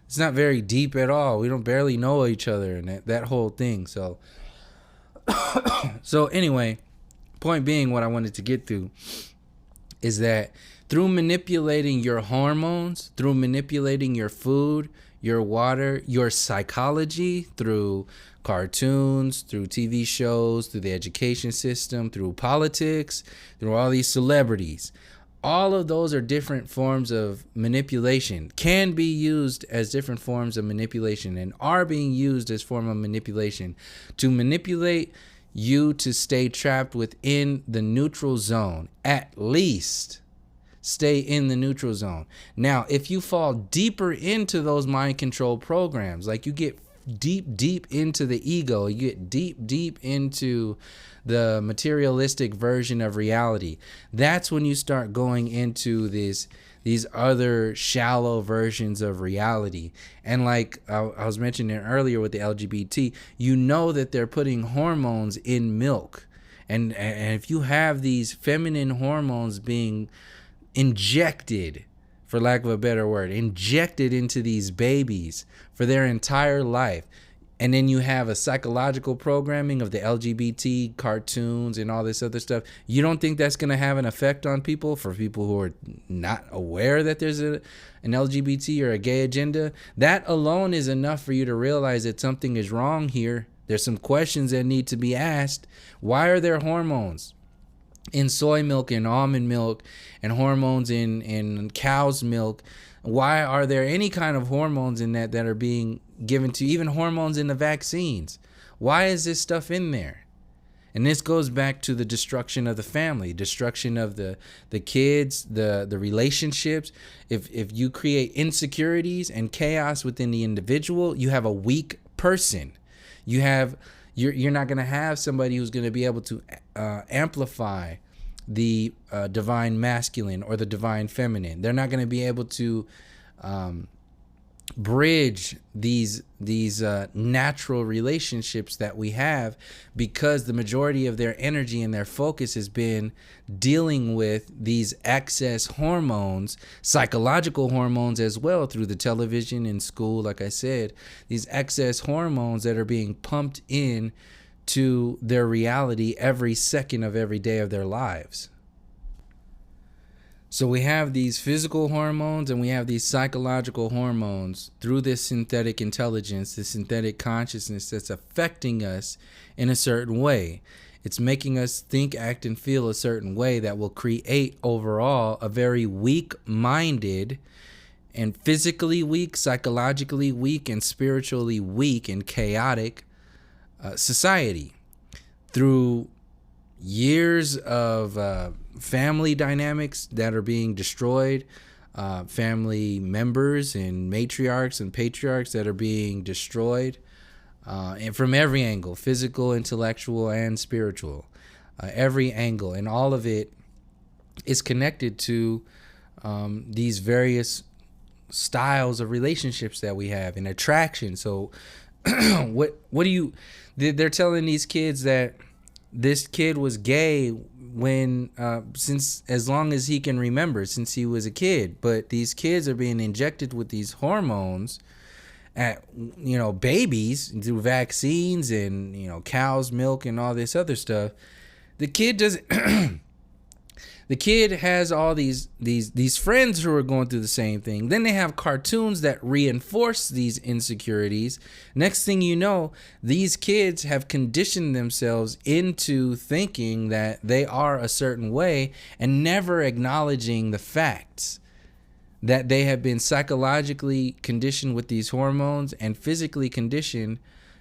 Speaker 1: It's not very deep at all. We don't barely know each other, and that whole thing. So anyway, point being, what I wanted to get to is that through manipulating your hormones, through manipulating your food, your water, your psychology, through cartoons, through TV shows, through the education system, through politics, through all these celebrities, all of those are different forms of manipulation, can be used as different forms of manipulation, and are being used as form of manipulation to manipulate you to stay trapped within the neutral zone. At least stay in the neutral zone. Now, if you fall deeper into those mind control programs, like you get deep into the ego, you get deep into the materialistic version of reality, that's when you start going into these other shallow versions of reality. And like I was mentioning earlier with the LGBT, that they're putting hormones in milk, and if you have these feminine hormones being injected, for lack of a better word, injected into these babies for their entire life, and then you have a psychological programming of the LGBT cartoons and all this other stuff, you don't think that's going to have an effect on people, for people who are not aware that there's an LGBT or a gay agenda? That alone is enough for you to realize that something is wrong here. There's some questions that need to be asked. Why are there hormones in soy milk and almond milk, and hormones in cow's milk? Why are there any kind of hormones in that are being given to, even hormones in the vaccines? Why is this stuff in there? And this goes back to the destruction of the family, destruction of the kids, the relationships. If you create insecurities and chaos within the individual, you have a weak person. You're not going to have somebody who's going to be able to amplify the divine masculine or the divine feminine. They're not going to be able to bridge these natural relationships that we have, because the majority of their energy and their focus has been dealing with these excess hormones, psychological hormones as well, through the television and school. Like I said, these excess hormones that are being pumped in to their reality every second of every day of their lives. So we have these physical hormones and we have these psychological hormones through this synthetic intelligence, this synthetic consciousness that's affecting us in a certain way. It's making us think, act, and feel a certain way that will create overall a very weak-minded and physically weak, psychologically weak, and spiritually weak and chaotic society through years of family dynamics that are being destroyed, family members and matriarchs and patriarchs that are being destroyed, and from every angle, physical, intellectual, and spiritual, every angle. And all of it is connected to these various styles of relationships that we have and attraction. So what do you, they're telling these kids that this kid was gay when since as long as he can remember, since he was a kid. But these kids are being injected with these hormones at, babies, through vaccines and, cow's milk and all this other stuff. The kid doesn't the kid has all these friends who are going through the same thing. Then they have cartoons that reinforce these insecurities. Next thing you know, these kids have conditioned themselves into thinking that they are a certain way and never acknowledging the facts that they have been psychologically conditioned with these hormones and physically conditioned,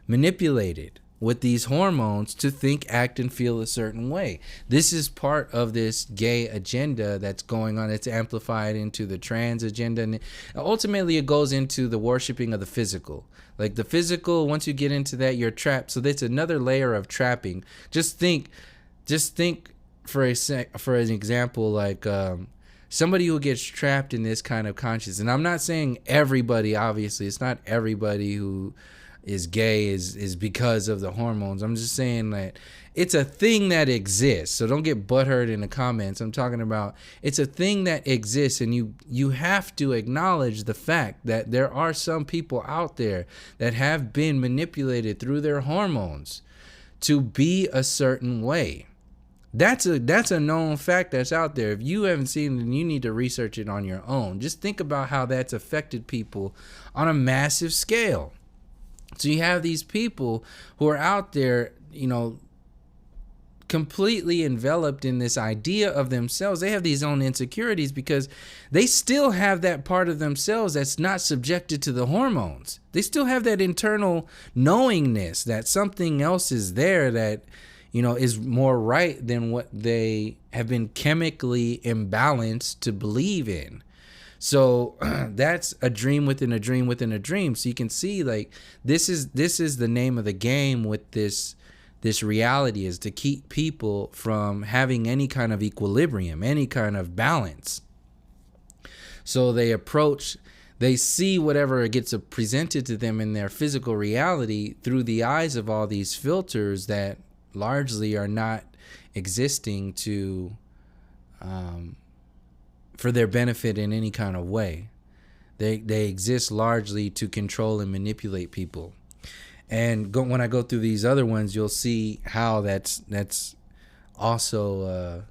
Speaker 1: manipulated with these hormones to think, act, and feel a certain way. This is part of this gay agenda that's going on. It's amplified into the trans agenda, and ultimately it goes into the worshiping of the physical. Like the physical, once you get into that, you're trapped. So that's another layer of trapping. Just think for an example, like somebody who gets trapped in this kind of consciousness. And I'm not saying everybody, obviously, it's not everybody who is gay is because of the hormones. I'm just saying that it's a thing that exists. So don't get butthurt in the comments. I'm talking about it's a thing that exists, and you have to acknowledge the fact that there are some people out there that have been manipulated through their hormones to be a certain way. That's a known fact that's out there. If you haven't seen it, then you need to research it on your own. Just think about how that's affected people on a massive scale. So you have these people who are out there, completely enveloped in this idea of themselves. They have these own insecurities because they still have that part of themselves that's not subjected to the hormones. They still have that internal knowingness that something else is there that, is more right than what they have been chemically imbalanced to believe in. So that's a dream within a dream within a dream. So you can see, like, this is the name of the game with this reality, is to keep people from having any kind of equilibrium, any kind of balance. So they see whatever gets presented to them in their physical reality through the eyes of all these filters that largely are not existing to for their benefit in any kind of way. They exist largely to control and manipulate people. And when I go through these other ones, you'll see how that's also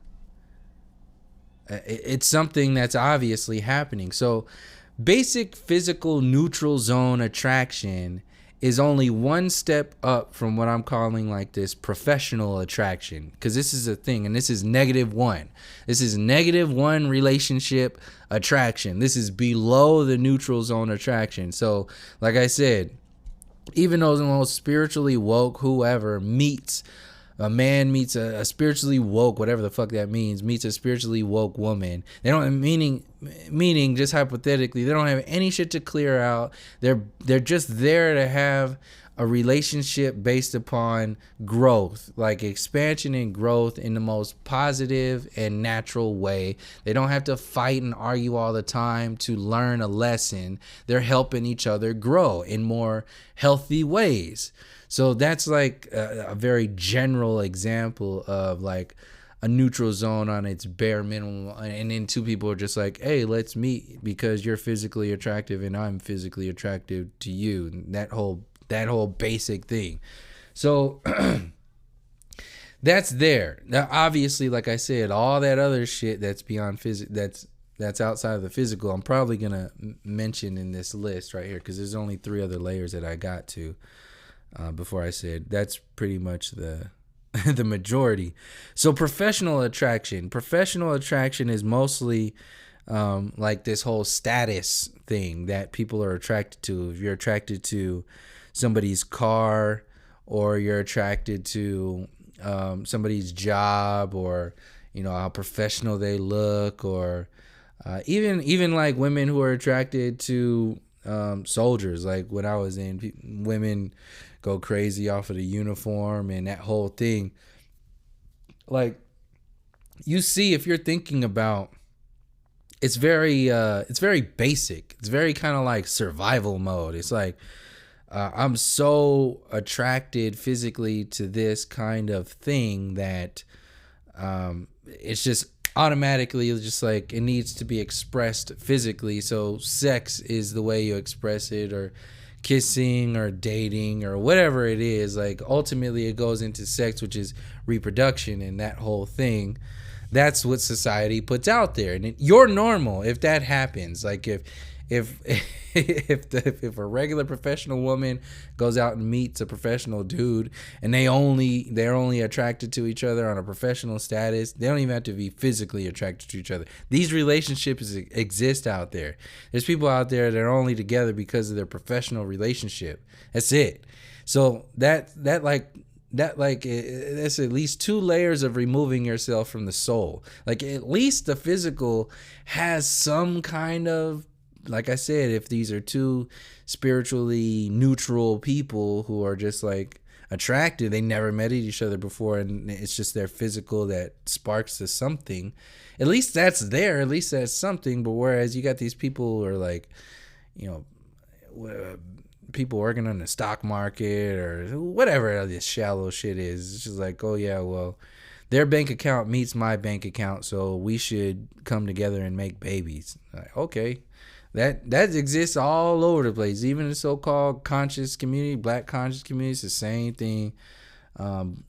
Speaker 1: it's something that's obviously happening. So basic physical neutral zone attraction is only one step up from what I'm calling like this professional attraction, because this is a thing, and this is -1. This is -1 relationship attraction. This is below the neutral zone attraction. So like I said, even though the most spiritually woke whoever meets a man, meets a spiritually woke, whatever the fuck that means a spiritually woke woman, they don't, meaning meaning just hypothetically, they don't have any shit to clear out. They're just there to have a relationship based upon growth, like expansion and growth in the most positive and natural way. They don't have to fight and argue all the time to learn a lesson. They're helping each other grow in more healthy ways. So that's like a very general example of like a neutral zone on its bare minimum, and then two people are just like, hey, let's meet because you're physically attractive and I'm physically attractive to you. And that whole basic thing. So that's there. Now, obviously, like I said, all that other shit that's beyond that's outside of the physical, I'm probably gonna mention in this list right here because there's only 3 other layers that I got to before I said that's pretty much the the majority. So professional attraction is mostly like this whole status thing that people are attracted to. If you're attracted to somebody's car, or you're attracted to somebody's job, or how professional they look, or even like women who are attracted to soldiers. Like when I was in, women go crazy off of the uniform and that whole thing. Like, you see, if you're thinking about, it's very basic. It's very kind of like survival mode. It's like, I'm so attracted physically to this kind of thing that it's just automatically just like it needs to be expressed physically. So sex is the way you express it, or kissing or dating or whatever it is. Like ultimately it goes into sex, which is reproduction, and that whole thing. That's what society puts out there, and you're normal if that happens. Like if a regular professional woman goes out and meets a professional dude, and they're only attracted to each other on a professional status, they don't even have to be physically attracted to each other. These relationships exist out there. There's people out there that are only together because of their professional relationship. That's it. So that's at least 2 layers of removing yourself from the soul. Like at least the physical has some kind of, like I said, if these are 2 spiritually neutral people who are just like attracted, they never met each other before, and it's just their physical that sparks to something. At least that's there. At least that's something. But whereas you got these people who are like, people working on the stock market or whatever this shallow shit is. It's just like, oh yeah, well, their bank account meets my bank account, so we should come together and make babies. Like, okay. That exists all over the place. Even the so-called conscious community, black conscious community, it's the same thing. And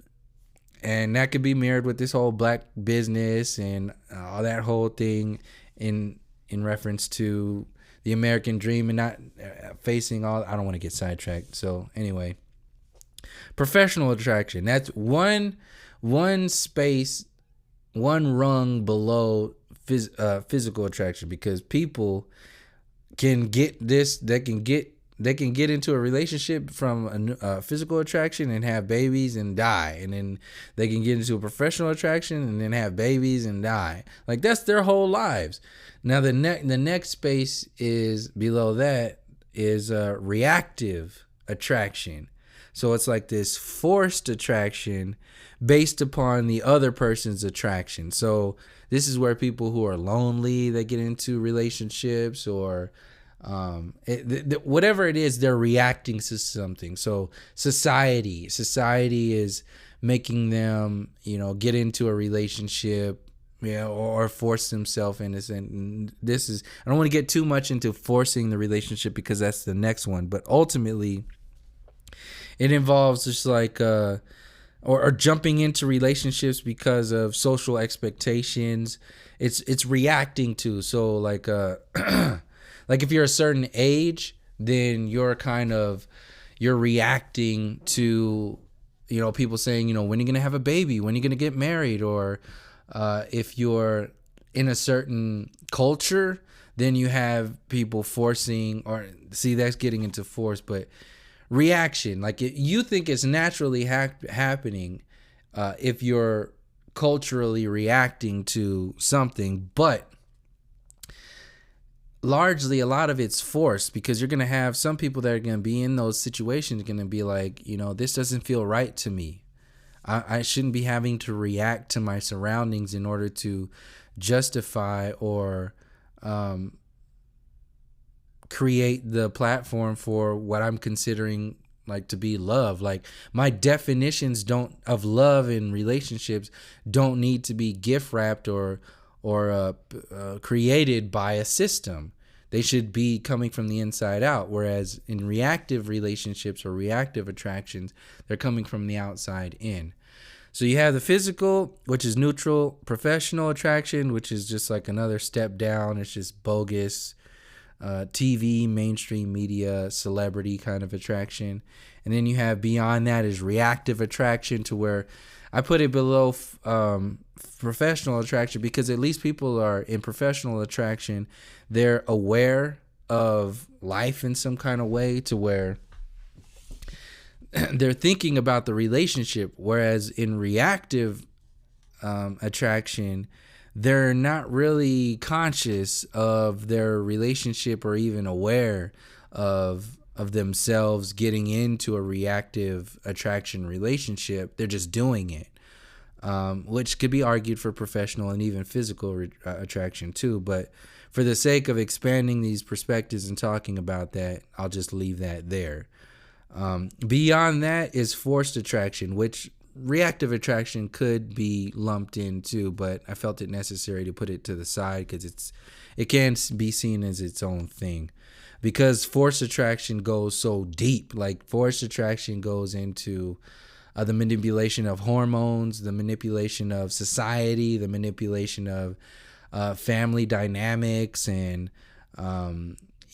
Speaker 1: that could be mirrored with this whole black business and all that whole thing in reference to the American dream and not facing all. I don't want to get sidetracked. So anyway, professional attraction. That's one space, one rung below physical attraction, because people can get this. They can get into a relationship from a physical attraction and have babies and die, and then they can get into a professional attraction and then have babies and die. Like that's their whole lives. Now the next space is below that is reactive attraction. So it's like this forced attraction based upon the other person's attraction. So this is where people who are lonely, they get into relationships, or whatever it is, they're reacting to something. So society is making them, get into a relationship, or force themselves into it. And this is, I don't want to get too much into forcing the relationship because that's the next one, but ultimately it involves just like or jumping into relationships because of social expectations. It's reacting to. So like like if you're a certain age, then you're reacting to people saying, when are you gonna have a baby, when are you gonna get married, or if you're in a certain culture, then you have people forcing, or see, that's getting into force, but reaction, like you think it's naturally happening if you're culturally reacting to something. But largely a lot of it's forced, because you're going to have some people that are going to be in those situations going to be like, this doesn't feel right to me. I shouldn't be having to react to my surroundings in order to justify or create the platform for what I'm considering like to be love. Like, my definitions of love in relationships don't need to be gift wrapped or created by a system. They should be coming from the inside out. Whereas in reactive relationships or reactive attractions, they're coming from the outside in. So you have the physical, which is neutral. Professional attraction, which is just like another step down. It's just bogus. TV, mainstream media, celebrity kind of attraction. And then you have beyond that is reactive attraction, to where I put it below professional attraction, because at least people are in professional attraction. They're aware of life in some kind of way, to where they're thinking about the relationship. Whereas in reactive attraction, they're not really conscious of their relationship or even aware of themselves getting into a reactive attraction relationship. They're just doing it, which could be argued for professional and even physical attraction too. But for the sake of expanding these perspectives and talking about that, I'll just leave that there. Beyond that is forced attraction, which reactive attraction could be lumped in too, but I felt it necessary to put it to the side because it can be seen as its own thing. Because forced attraction goes so deep. Like, forced attraction goes into the manipulation of hormones, the manipulation of society, the manipulation of family dynamics, and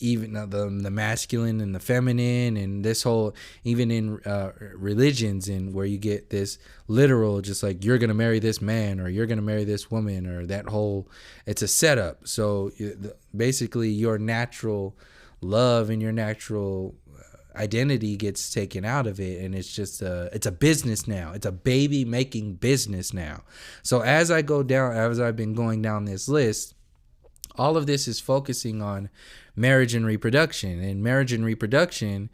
Speaker 1: even the masculine and the feminine, and this whole, even in religions, and where you get this literal, just like, you're going to marry this man, or you're going to marry this woman, or that whole, it's a setup. So basically your natural love and your natural identity gets taken out of it, and it's just it's a business now. It's a baby making business now. So as I've been going down this list, all of this is focusing on marriage and reproduction, and marriage and reproduction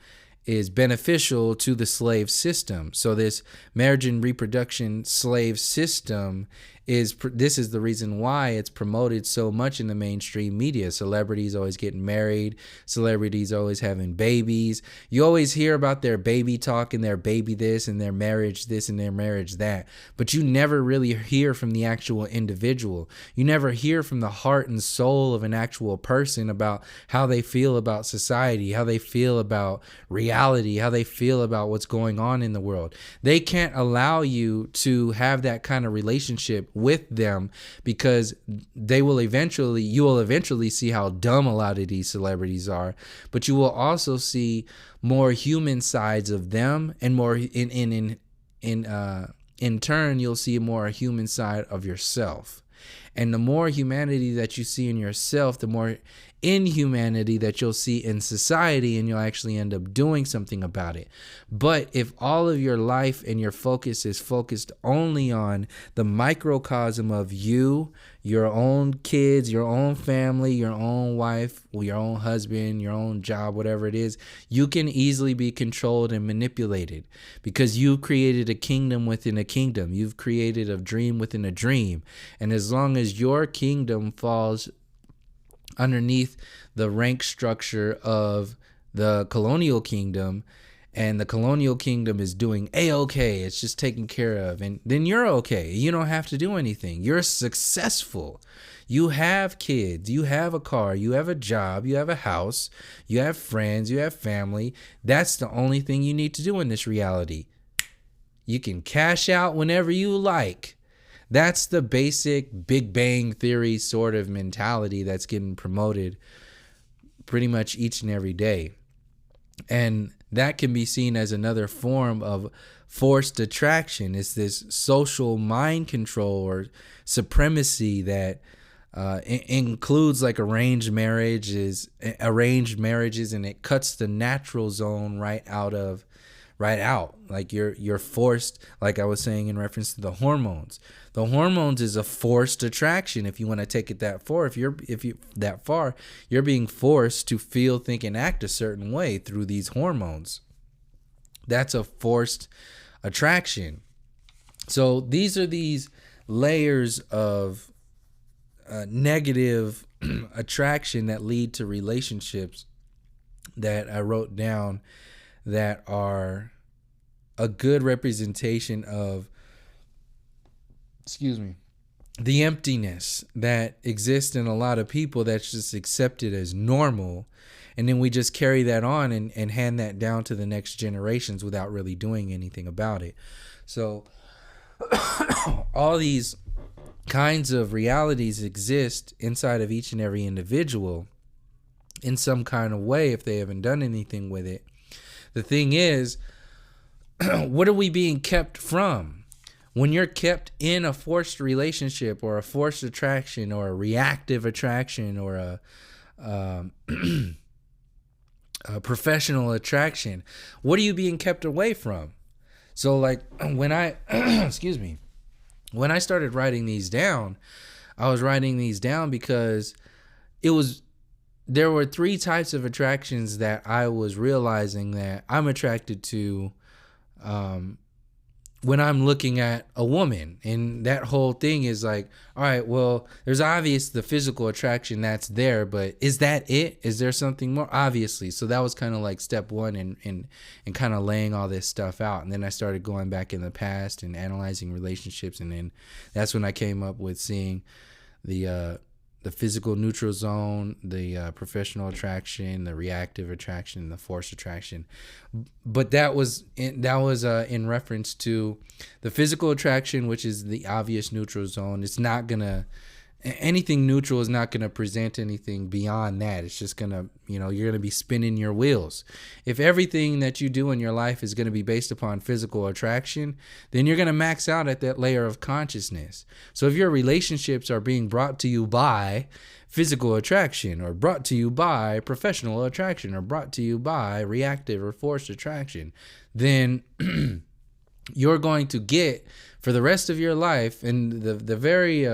Speaker 1: is beneficial to the slave system. So this marriage and reproduction slave system is the reason why it's promoted so much in the mainstream media. Celebrities always getting married, celebrities always having babies. You always hear about their baby talk and their baby this and their marriage this and their marriage that, but you never really hear from the actual individual. You never hear from the heart and soul of an actual person about how they feel about society, how they feel about reality, how they feel about what's going on in the world. They can't allow you to have that kind of relationship with them, because you will eventually see how dumb a lot of these celebrities are, but you will also see more human sides of them, and more in turn you'll see a more human side of yourself. And the more humanity that you see in yourself, the more inhumanity that you'll see in society, and you'll actually end up doing something about it. But if all of your life and your focus is focused only on the microcosm of you, your own kids, your own family, your own wife, your own husband, your own job, whatever it is, you can easily be controlled and manipulated, because you've created a kingdom within a kingdom. You've created a dream within a dream. And as long as your kingdom falls underneath the rank structure of the colonial kingdom, and the colonial kingdom is doing A-okay, it's just taken care of, and then you're okay. You don't have to do anything. You're successful. You have kids, you have a car, you have a job, you have a house, you have friends, you have family. That's the only thing you need to do in this reality. You can cash out whenever you like. That's the basic Big Bang Theory sort of mentality that's getting promoted pretty much each and every day. And that can be seen as another form of forced attraction. It's this social mind control or supremacy that includes like arranged marriages, and it cuts the natural zone right out of right out. Like you're forced, like I was saying in reference to the hormones. The hormones is a forced attraction. If you want to take it that far, if you that far, you're being forced to feel, think, and act a certain way through these hormones. That's a forced attraction. So these are these layers of negative attraction that lead to relationships that I wrote down that are a good representation of, the emptiness that exists in a lot of people that's just accepted as normal. And then we just carry that on and hand that down to the next generations without really doing anything about it. So all these kinds of realities exist inside of each and every individual in some kind of way if they haven't done anything with it. The thing is, what are we being kept from? When you're kept in a forced relationship or a forced attraction or a reactive attraction or a professional attraction, what are you being kept away from? So like when I, when I started writing these down, I was writing these down because there were three types of attractions that I was realizing that I'm attracted to when I'm looking at a woman. And that whole thing is like, all right, well, there's obvious the physical attraction that's there, but is that it? Is there something more? Obviously. So that was kind of like step one and kind of laying all this stuff out. And then I started going back in the past and analyzing relationships. And then that's when I came up with seeing the physical neutral zone, the professional attraction, the reactive attraction, the forced attraction. But that was in reference to the physical attraction, which is the obvious neutral zone. It's not gonna, anything neutral is not gonna present anything beyond that. It's just gonna, you're gonna be spinning your wheels. If everything that you do in your life is gonna be based upon physical attraction, then you're gonna max out at that layer of consciousness. So if your relationships are being brought to you by physical attraction, or brought to you by professional attraction, or brought to you by reactive or forced attraction, then you're going to get for the rest of your life, and the very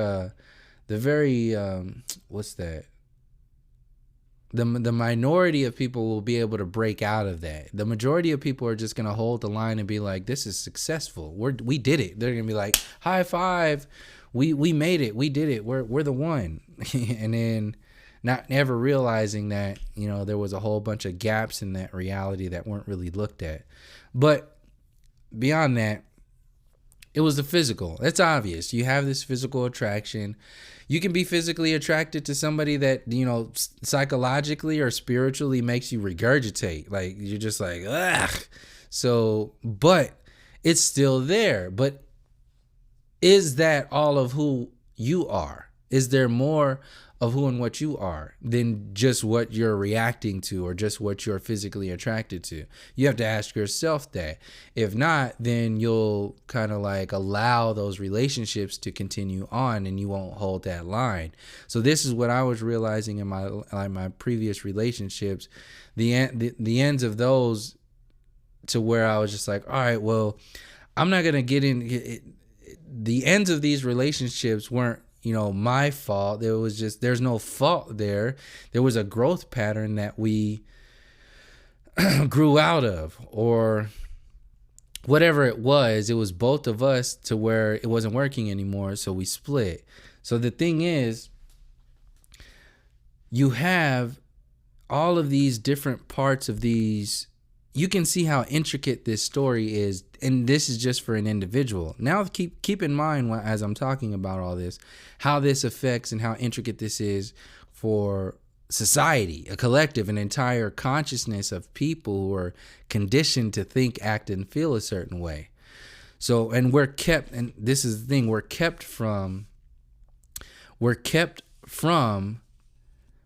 Speaker 1: what's that? The minority of people will be able to break out of that. The majority of people are just going to hold the line and be like, this is successful. We did it. They're going to be like, high five. We made it. We did it. We're the one. And then not ever realizing that, there was a whole bunch of gaps in that reality that weren't really looked at. But beyond that, it was the physical. It's obvious. You have this physical attraction. You can be physically attracted to somebody that, psychologically or spiritually makes you regurgitate. Like, you're just like, ugh. So, but it's still there. But is that all of who you are? Is there more of who and what you are than just what you're reacting to or just what you're physically attracted to? You have to ask yourself that. If not, then you'll kind of like allow those relationships to continue on and you won't hold that line. So this is what I was realizing in my previous relationships, the ends of those, to where I was just like, all right, well, I'm not going to get in it. The ends of these relationships weren't, my fault. There's no fault there. There was a growth pattern that we grew out of, or whatever it was both of us to where it wasn't working anymore. So we split. So the thing is, you have all of these different parts of these. You can see how intricate this story is, and this is just for an individual. Now keep in mind, as I'm talking about all this, how this affects and how intricate this is for society, a collective, an entire consciousness of people who are conditioned to think, act, and feel a certain way. So, and we're kept, and this is the thing, we're kept from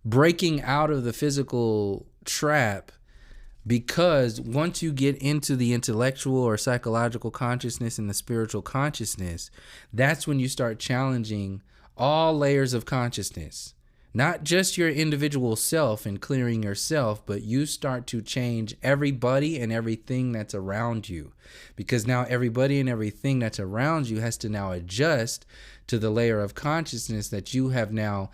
Speaker 1: breaking out of the physical trap. Because once you get into the intellectual or psychological consciousness and the spiritual consciousness, that's when you start challenging all layers of consciousness. Not just your individual self and clearing yourself, but you start to change everybody and everything that's around you. Because now everybody and everything that's around you has to now adjust to the layer of consciousness that you have now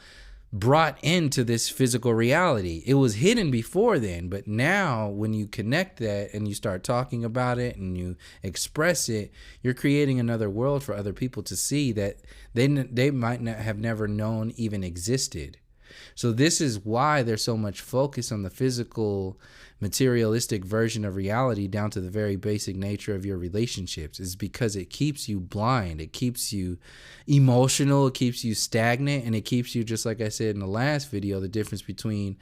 Speaker 1: brought into this physical reality. It was hidden before then, but now when you connect that and you start talking about it and you express it, you're creating another world for other people to see that they might not have never known even existed. So this is why there's so much focus on the physical, materialistic version of reality down to the very basic nature of your relationships, is because it keeps you blind. It keeps you emotional. It keeps you stagnant. And it keeps you, just like I said in the last video, the difference between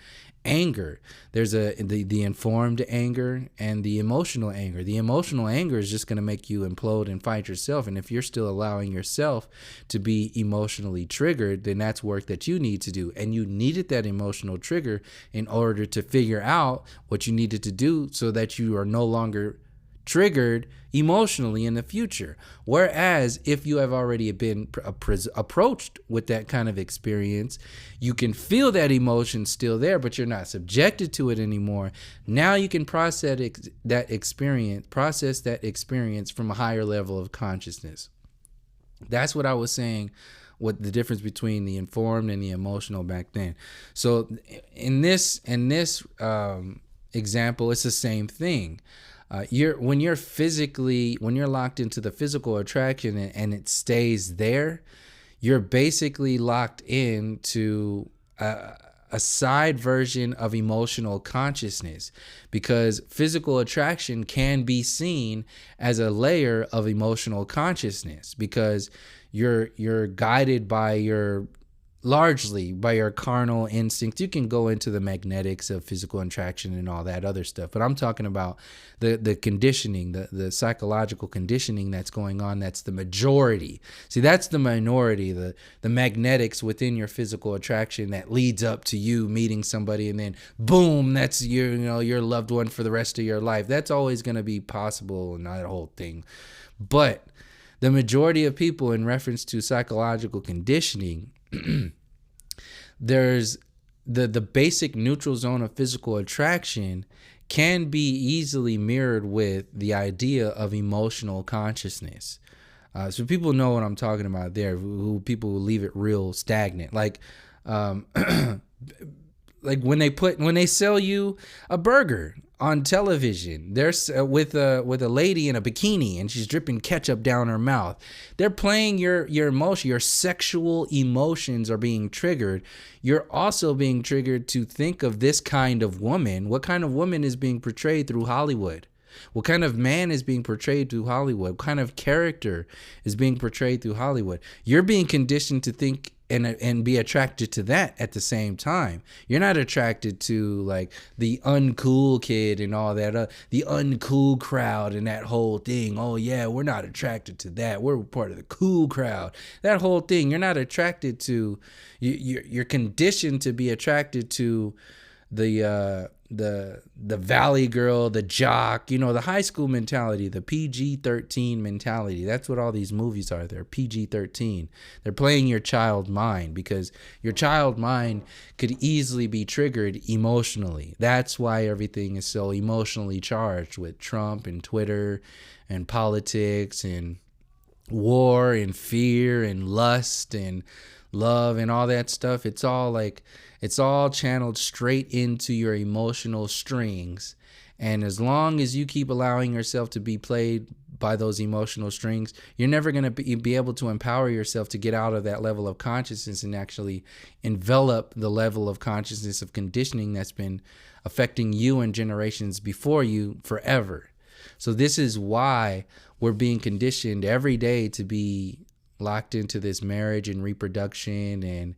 Speaker 1: anger. There's the informed anger and the emotional anger. The emotional anger is just going to make you implode and fight yourself. And if you're still allowing yourself to be emotionally triggered, then that's work that you need to do. And you needed that emotional trigger in order to figure out what you needed to do so that you are no longer triggered emotionally in the future. Whereas if you have already been approached with that kind of experience, you can feel that emotion still there, but you're not subjected to it anymore. Now you can process that experience from a higher level of consciousness. That's what I was saying, what the difference between the informed and the emotional back then. So in this example, it's the same thing. When you're locked into the physical attraction and it stays there, you're basically locked into a side version of emotional consciousness, because physical attraction can be seen as a layer of emotional consciousness, because you're guided largely by your carnal instincts. You can go into the magnetics of physical attraction and all that other stuff, but I'm talking about the conditioning, the psychological conditioning that's going on. That's the majority. See, that's the minority, the magnetics within your physical attraction that leads up to you meeting somebody, and then boom, that's your loved one for the rest of your life. That's always going to be possible, and that whole thing. But the majority of people, in reference to psychological conditioning, there's the basic neutral zone of physical attraction can be easily mirrored with the idea of emotional consciousness. So people know what I'm talking about there, people who leave it real stagnant. Like when they sell you a burger on television, there's with a lady in a bikini and she's dripping ketchup down her mouth. They're playing your emotion, your sexual emotions are being triggered. You're also being triggered to think of this kind of woman. What kind of woman is being portrayed through Hollywood? What kind of man is being portrayed through Hollywood? What kind of character is being portrayed through Hollywood? You're being conditioned to think and be attracted to that at the same time. You're not attracted to like the uncool kid and all that, the uncool crowd and that whole thing. Oh yeah, we're not attracted to that. We're part of the cool crowd. That whole thing. You're not attracted to. You're conditioned to be attracted to the valley girl, the jock, the high school mentality, the PG-13 mentality. That's what all these movies are. They're PG-13. They're playing your child mind, because your child mind could easily be triggered emotionally. That's why everything is so emotionally charged with Trump and Twitter and politics and war and fear and lust and love and all that stuff. It's all channeled straight into your emotional strings. And as long as you keep allowing yourself to be played by those emotional strings, you're never going to be able to empower yourself to get out of that level of consciousness and actually envelop the level of consciousness of conditioning that's been affecting you and generations before you forever. So this is why we're being conditioned every day to be locked into this marriage and reproduction and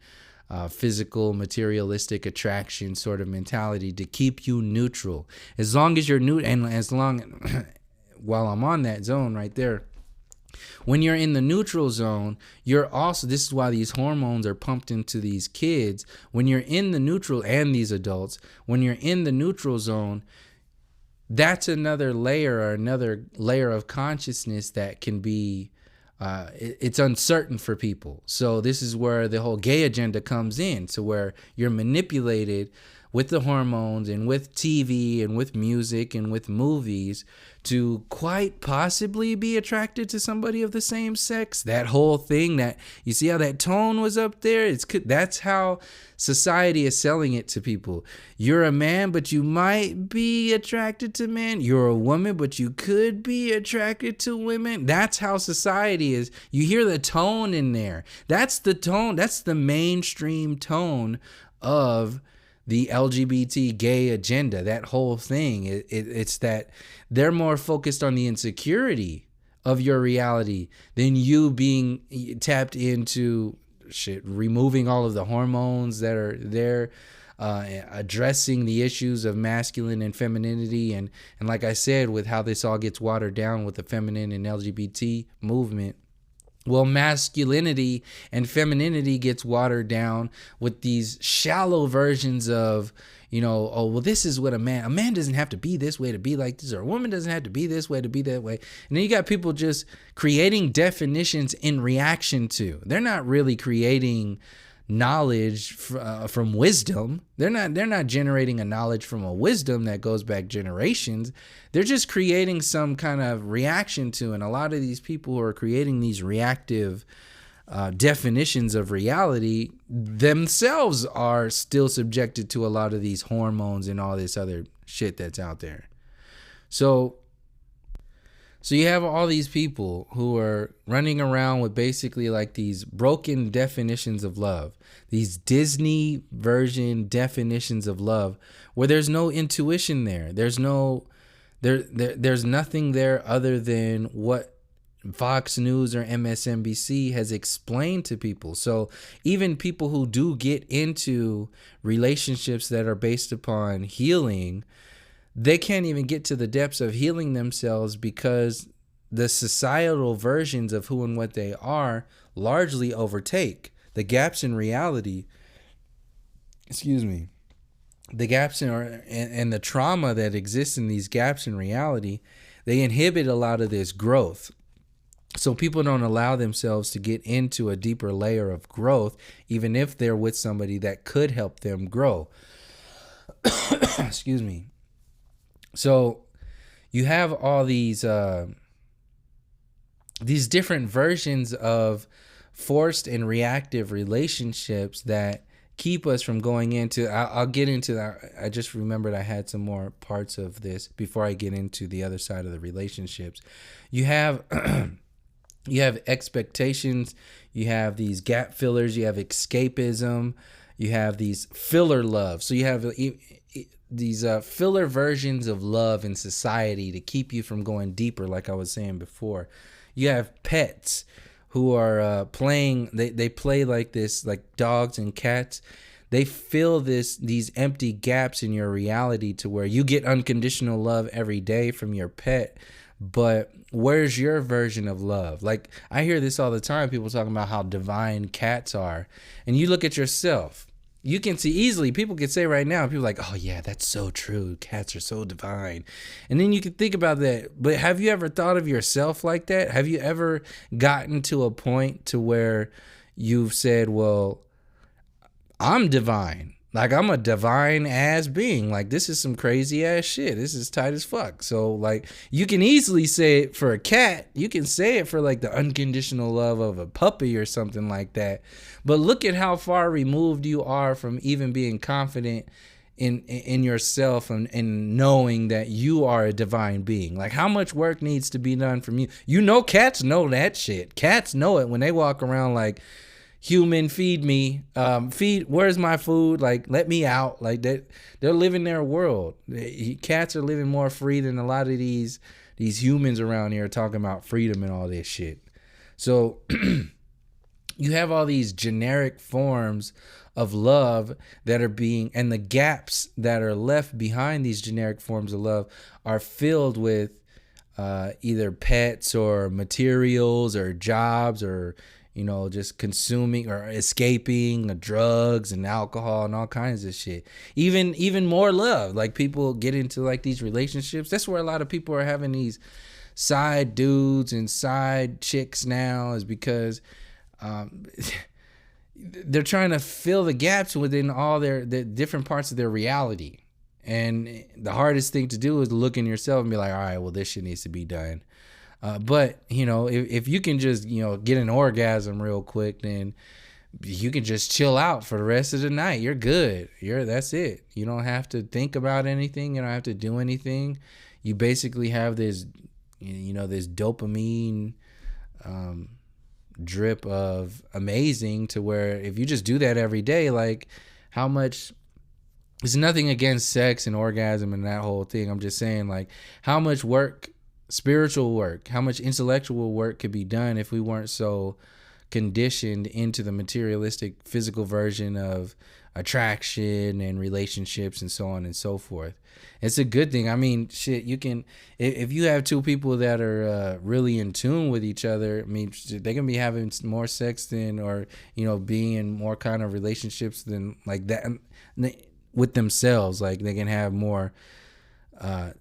Speaker 1: physical, materialistic attraction sort of mentality to keep you neutral. As long as you're while I'm on that zone right there, when you're in the neutral zone, you're also, this is why these hormones are pumped into these kids. When you're in the neutral, and these adults, when you're in the neutral zone, that's another layer of consciousness that can be It's uncertain for people. So this is where the whole gay agenda comes in, to where you're manipulated with the hormones and with TV and with music and with movies to quite possibly be attracted to somebody of the same sex. That whole thing, that you see how that tone was up there, that's how society is selling it to people. You're a man, but you might be attracted to men. You're a woman, but you could be attracted to women. That's how society is. You hear the tone in there. That's the tone. That's the mainstream tone of the LGBT gay agenda. That whole thing, it's that they're more focused on the insecurity of your reality than you being tapped into removing all of the hormones that are there, addressing the issues of masculine and femininity. And like I said, with how this all gets watered down with the feminine and LGBT movement, well, masculinity and femininity gets watered down with these shallow versions of, oh, well, this is what a man doesn't have to be this way to be like this, or a woman doesn't have to be this way to be that way. And then you got people just creating definitions in reaction to. They're not really creating knowledge from wisdom. They're not generating a knowledge from a wisdom that goes back generations. They're just creating some kind of reaction to. And a lot of these people who are creating these reactive definitions of reality themselves are still subjected to a lot of these hormones and all this other shit that's out there. So you have all these people who are running around with basically like these broken definitions of love, these Disney version definitions of love, where there's no intuition there. There's nothing there other than what Fox News or MSNBC has explained to people. So even people who do get into relationships that are based upon healing, they can't even get to the depths of healing themselves because the societal versions of who and what they are largely overtake the gaps in reality. The gaps and the trauma that exists in these gaps in reality, they inhibit a lot of this growth. So people don't allow themselves to get into a deeper layer of growth, even if they're with somebody that could help them grow. Excuse me. So you have all these different versions of forced and reactive relationships that keep us from going into. I'll get into that. I just remembered I had some more parts of this before I get into the other side of the relationships. You have you have expectations. You have these gap fillers. You have escapism. You have these filler love. So you have these filler versions of love in society to keep you from going deeper, like I was saying before. You have pets who are playing, they play like this, like dogs and cats. They fill these empty gaps in your reality to where you get unconditional love every day from your pet. But where's your version of love? Like, I hear this all the time, people talking about how divine cats are. And you look at yourself. You can see easily, people can say right now, people are like, oh yeah, that's so true. Cats are so divine. And then you can think about that. But have you ever thought of yourself like that? Have you ever gotten to a point to where you've said, well, I'm divine. Like, I'm a divine ass being. Like, this is some crazy ass shit. This is tight as fuck. So, like, you can easily say it for a cat. You can say it for, like, the unconditional love of a puppy or something like that. But look at how far removed you are from even being confident in yourself and knowing that you are a divine being. Like, how much work needs to be done from you? You know, cats know that shit. Cats know it when they walk around like, human, feed me, where's my food, like, let me out. Like, they're living their world. Cats are living more free than a lot of these humans around here talking about freedom and all this shit. So you have all these generic forms of love that are being, and the gaps that are left behind these generic forms of love are filled with either pets or materials or jobs or, you know, just consuming or escaping drugs and alcohol and all kinds of shit. Even more love. Like, people get into like these relationships. That's where a lot of people are having these side dudes and side chicks now is because they're trying to fill the gaps within all the different parts of their reality. And the hardest thing to do is look in yourself and be like, all right, well, this shit needs to be done. But, if you can just, get an orgasm real quick, then you can just chill out for the rest of the night. You're good. That's it. You don't have to think about anything. You don't have to do anything. You basically have this, this dopamine drip of amazing, to where if you just do that every day, like how much, it's nothing against sex and orgasm and that whole thing. I'm just saying, like, how much work, spiritual work, how much intellectual work could be done if we weren't so conditioned into the materialistic physical version of attraction and relationships and so on and so forth. It's a good thing. I mean, shit, you can, if you have two people that are really in tune with each other, I mean, they can be having more sex than, or, being in more kind of relationships than like that with themselves. Like they can have more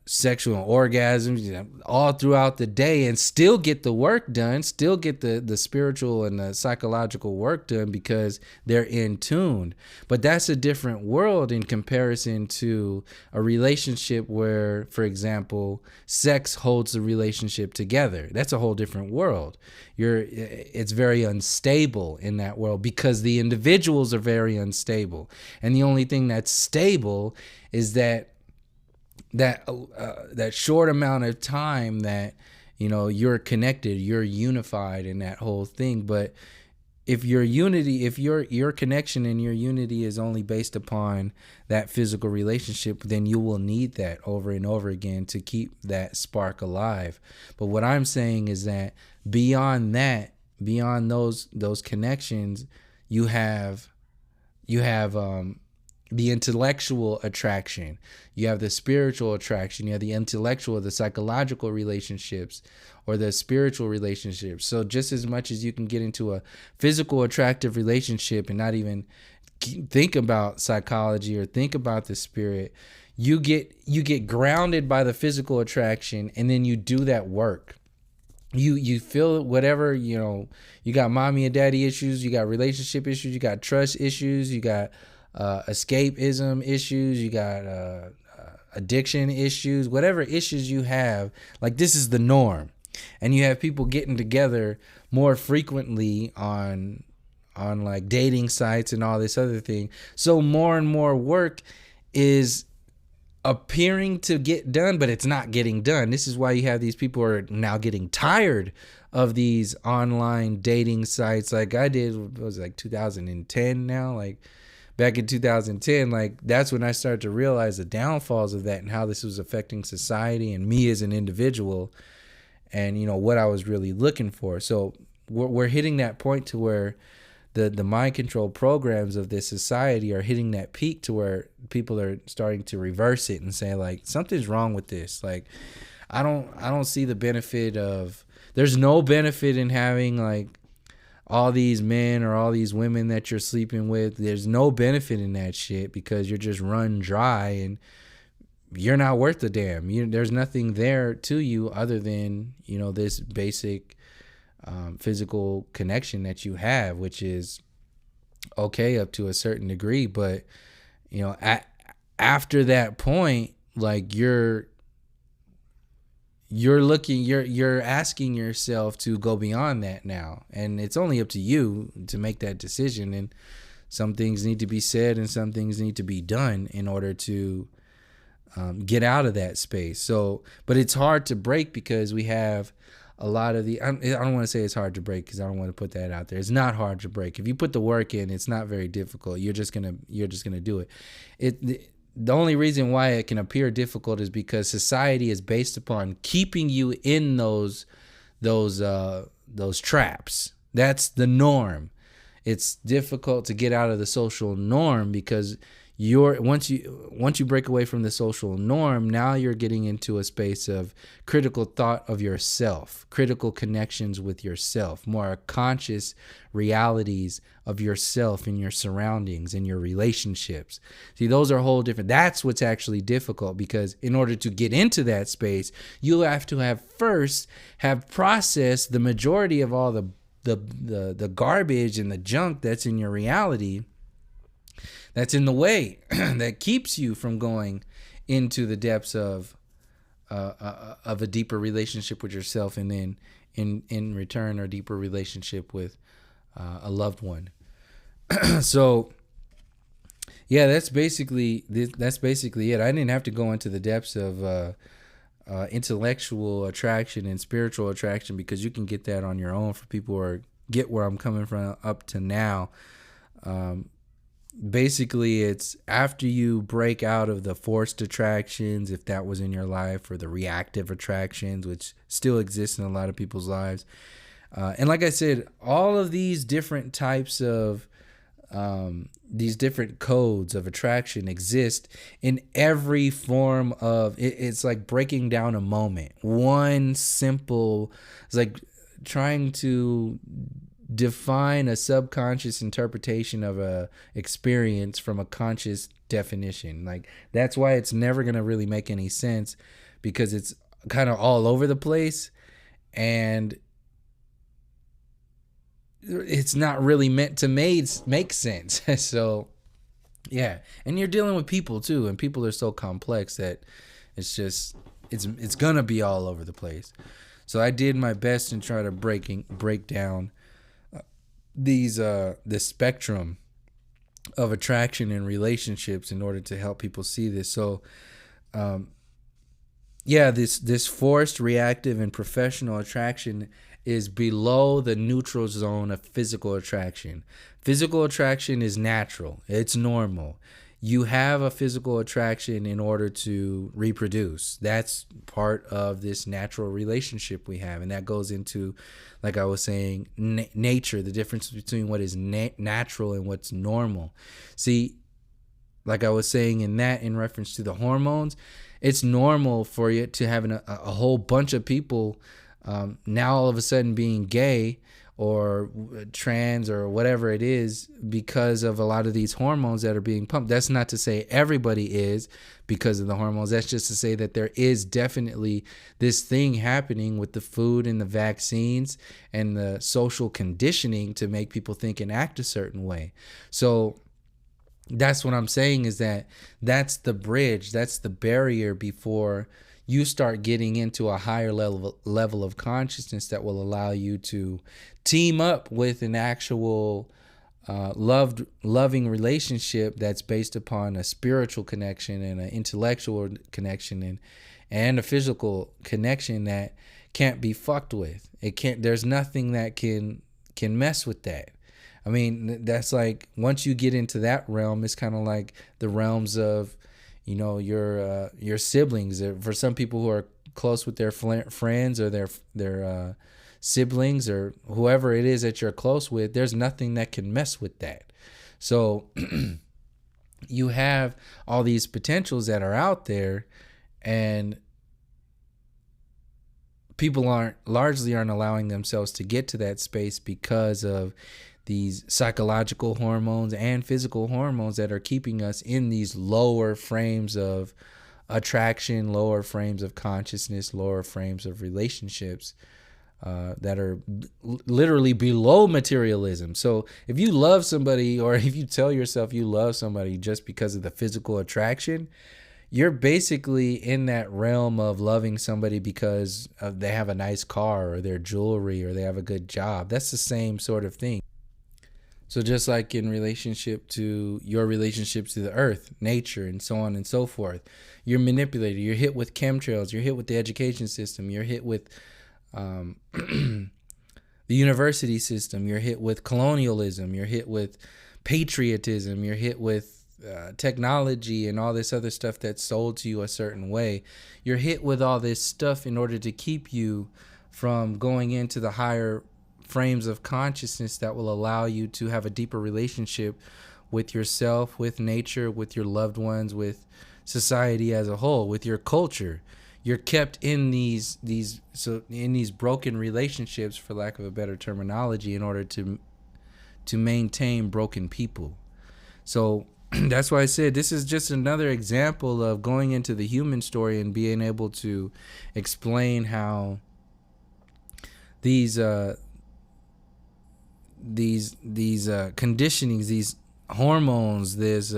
Speaker 1: sexual orgasms all throughout the day and still get the work done, still get the spiritual and the psychological work done, because they're in tune. But that's a different world in comparison to a relationship where, for example, sex holds the relationship together. That's a whole different world. It's very unstable in that world because the individuals are very unstable. And the only thing that's stable is that short amount of time that you're connected, you're unified in that whole thing. But if your connection and your unity is only based upon that physical relationship, then you will need that over and over again to keep that spark alive. But what I'm saying is that beyond those connections, you have the intellectual attraction, you have the spiritual attraction, you have the intellectual, the psychological relationships, or the spiritual relationships. So just as much as you can get into a physical attractive relationship and not even think about psychology or think about the spirit, you get grounded by the physical attraction, and then you do that work. You feel whatever, you got mommy and daddy issues, you got relationship issues, you got trust issues, you got escapism issues, you got addiction issues, whatever issues you have, like this is the norm. And you have people getting together more frequently on like dating sites and all this other thing. So more and more work is appearing to get done, but it's not getting done. This is why you have these people who are now getting tired of these online dating sites. Like I did, what was it, like 2010 now? Like back in 2010, like that's when I started to realize the downfalls of that and how this was affecting society and me as an individual, and what I was really looking for. So we're hitting that point to where the mind control programs of this society are hitting that peak to where people are starting to reverse it and say, like, something's wrong with this. Like I don't see the benefit of, there's no benefit in having like all these men or all these women that you're sleeping with. There's no benefit in that shit because you're just run dry and you're not worth a damn. There's nothing there to you other than, this basic physical connection that you have, which is okay up to a certain degree. But, after that point, like you're asking yourself to go beyond that now, and it's only up to you to make that decision. And some things need to be said and some things need to be done in order to get out of that space. So, but it's hard to break because we have a lot of I don't want to say it's hard to break because I don't want to put that out there. It's not hard to break. If you put the work in, it's not very difficult. You're just gonna do it. The only reason why it can appear difficult is because society is based upon keeping you in those traps. That's the norm. It's difficult to get out of the social norm because once you break away from the social norm, now you're getting into a space of critical thought of yourself, critical connections with yourself, more conscious realities of yourself and your surroundings and your relationships. See, those are whole different. That's what's actually difficult, because in order to get into that space, you have to have processed the majority of all the garbage and the junk that's in your reality, that's in the way, that keeps you from going into the depths of a deeper relationship with yourself, and then in return, a deeper relationship with a loved one. So yeah, that's basically it. I didn't have to go into the depths of intellectual attraction and spiritual attraction, because you can get that on your own for people who get where I'm coming from up to now. Basically, it's after you break out of the forced attractions, if that was in your life, or the reactive attractions, which still exist in a lot of people's lives. And like I said, all of these different types of these different codes of attraction exist in every form of it. It's like breaking down a moment. One simple, it's like trying to define a subconscious interpretation of a experience from a conscious definition. Like, that's why it's never going to really make any sense, because it's kind of all over the place, and it's not really meant to make sense. So yeah, and you're dealing with people too, and people are so complex that it's just it's gonna be all over the place. So I did my best in trying to break down the spectrum of attraction and relationships in order to help people see this. So this forced, reactive, and professional attraction is below the neutral zone of physical attraction. Physical attraction is natural. It's normal. You have a physical attraction in order to reproduce. That's part of this natural relationship we have. And that goes into, like I was saying, nature, the difference between what is natural and what's normal. See, like I was saying in reference to the hormones, it's normal for you to have a whole bunch of people now all of a sudden being gay or trans or whatever it is, because of a lot of these hormones that are being pumped. That's not to say everybody is because of the hormones. That's just to say that there is definitely this thing happening with the food and the vaccines and the social conditioning to make people think and act a certain way. So that's what I'm saying, is that's the bridge, that's the barrier before you start getting into a higher level of consciousness that will allow you to team up with an actual loving relationship that's based upon a spiritual connection and an intellectual connection and a physical connection that can't be fucked with. There's nothing that can mess with that. I mean, that's like, once you get into that realm, it's kind of like the realms of, your siblings. For some people who are close with their friends or their siblings or whoever it is that you're close with, there's nothing that can mess with that. So you have all these potentials that are out there, and people aren't allowing themselves to get to that space because of these psychological hormones and physical hormones that are keeping us in these lower frames of attraction, lower frames of consciousness, lower frames of relationships that are literally below materialism. So if you love somebody, or if you tell yourself you love somebody just because of the physical attraction, you're basically in that realm of loving somebody because they have a nice car or their jewelry or they have a good job. That's the same sort of thing. So just like in relationship to your relationships to the earth, nature, and so on and so forth, you're manipulated. You're hit with chemtrails. You're hit with the education system. You're hit with the university system. You're hit with colonialism. You're hit with patriotism. You're hit with technology and all this other stuff that's sold to you a certain way. You're hit with all this stuff in order to keep you from going into the higher frames of consciousness that will allow you to have a deeper relationship with yourself, with nature, with your loved ones, with society as a whole, with your culture. You're kept in these broken relationships, for lack of a better terminology, in order to maintain broken people. So that's why I said this is just another example of going into the human story and being able to explain how these conditionings, these hormones, these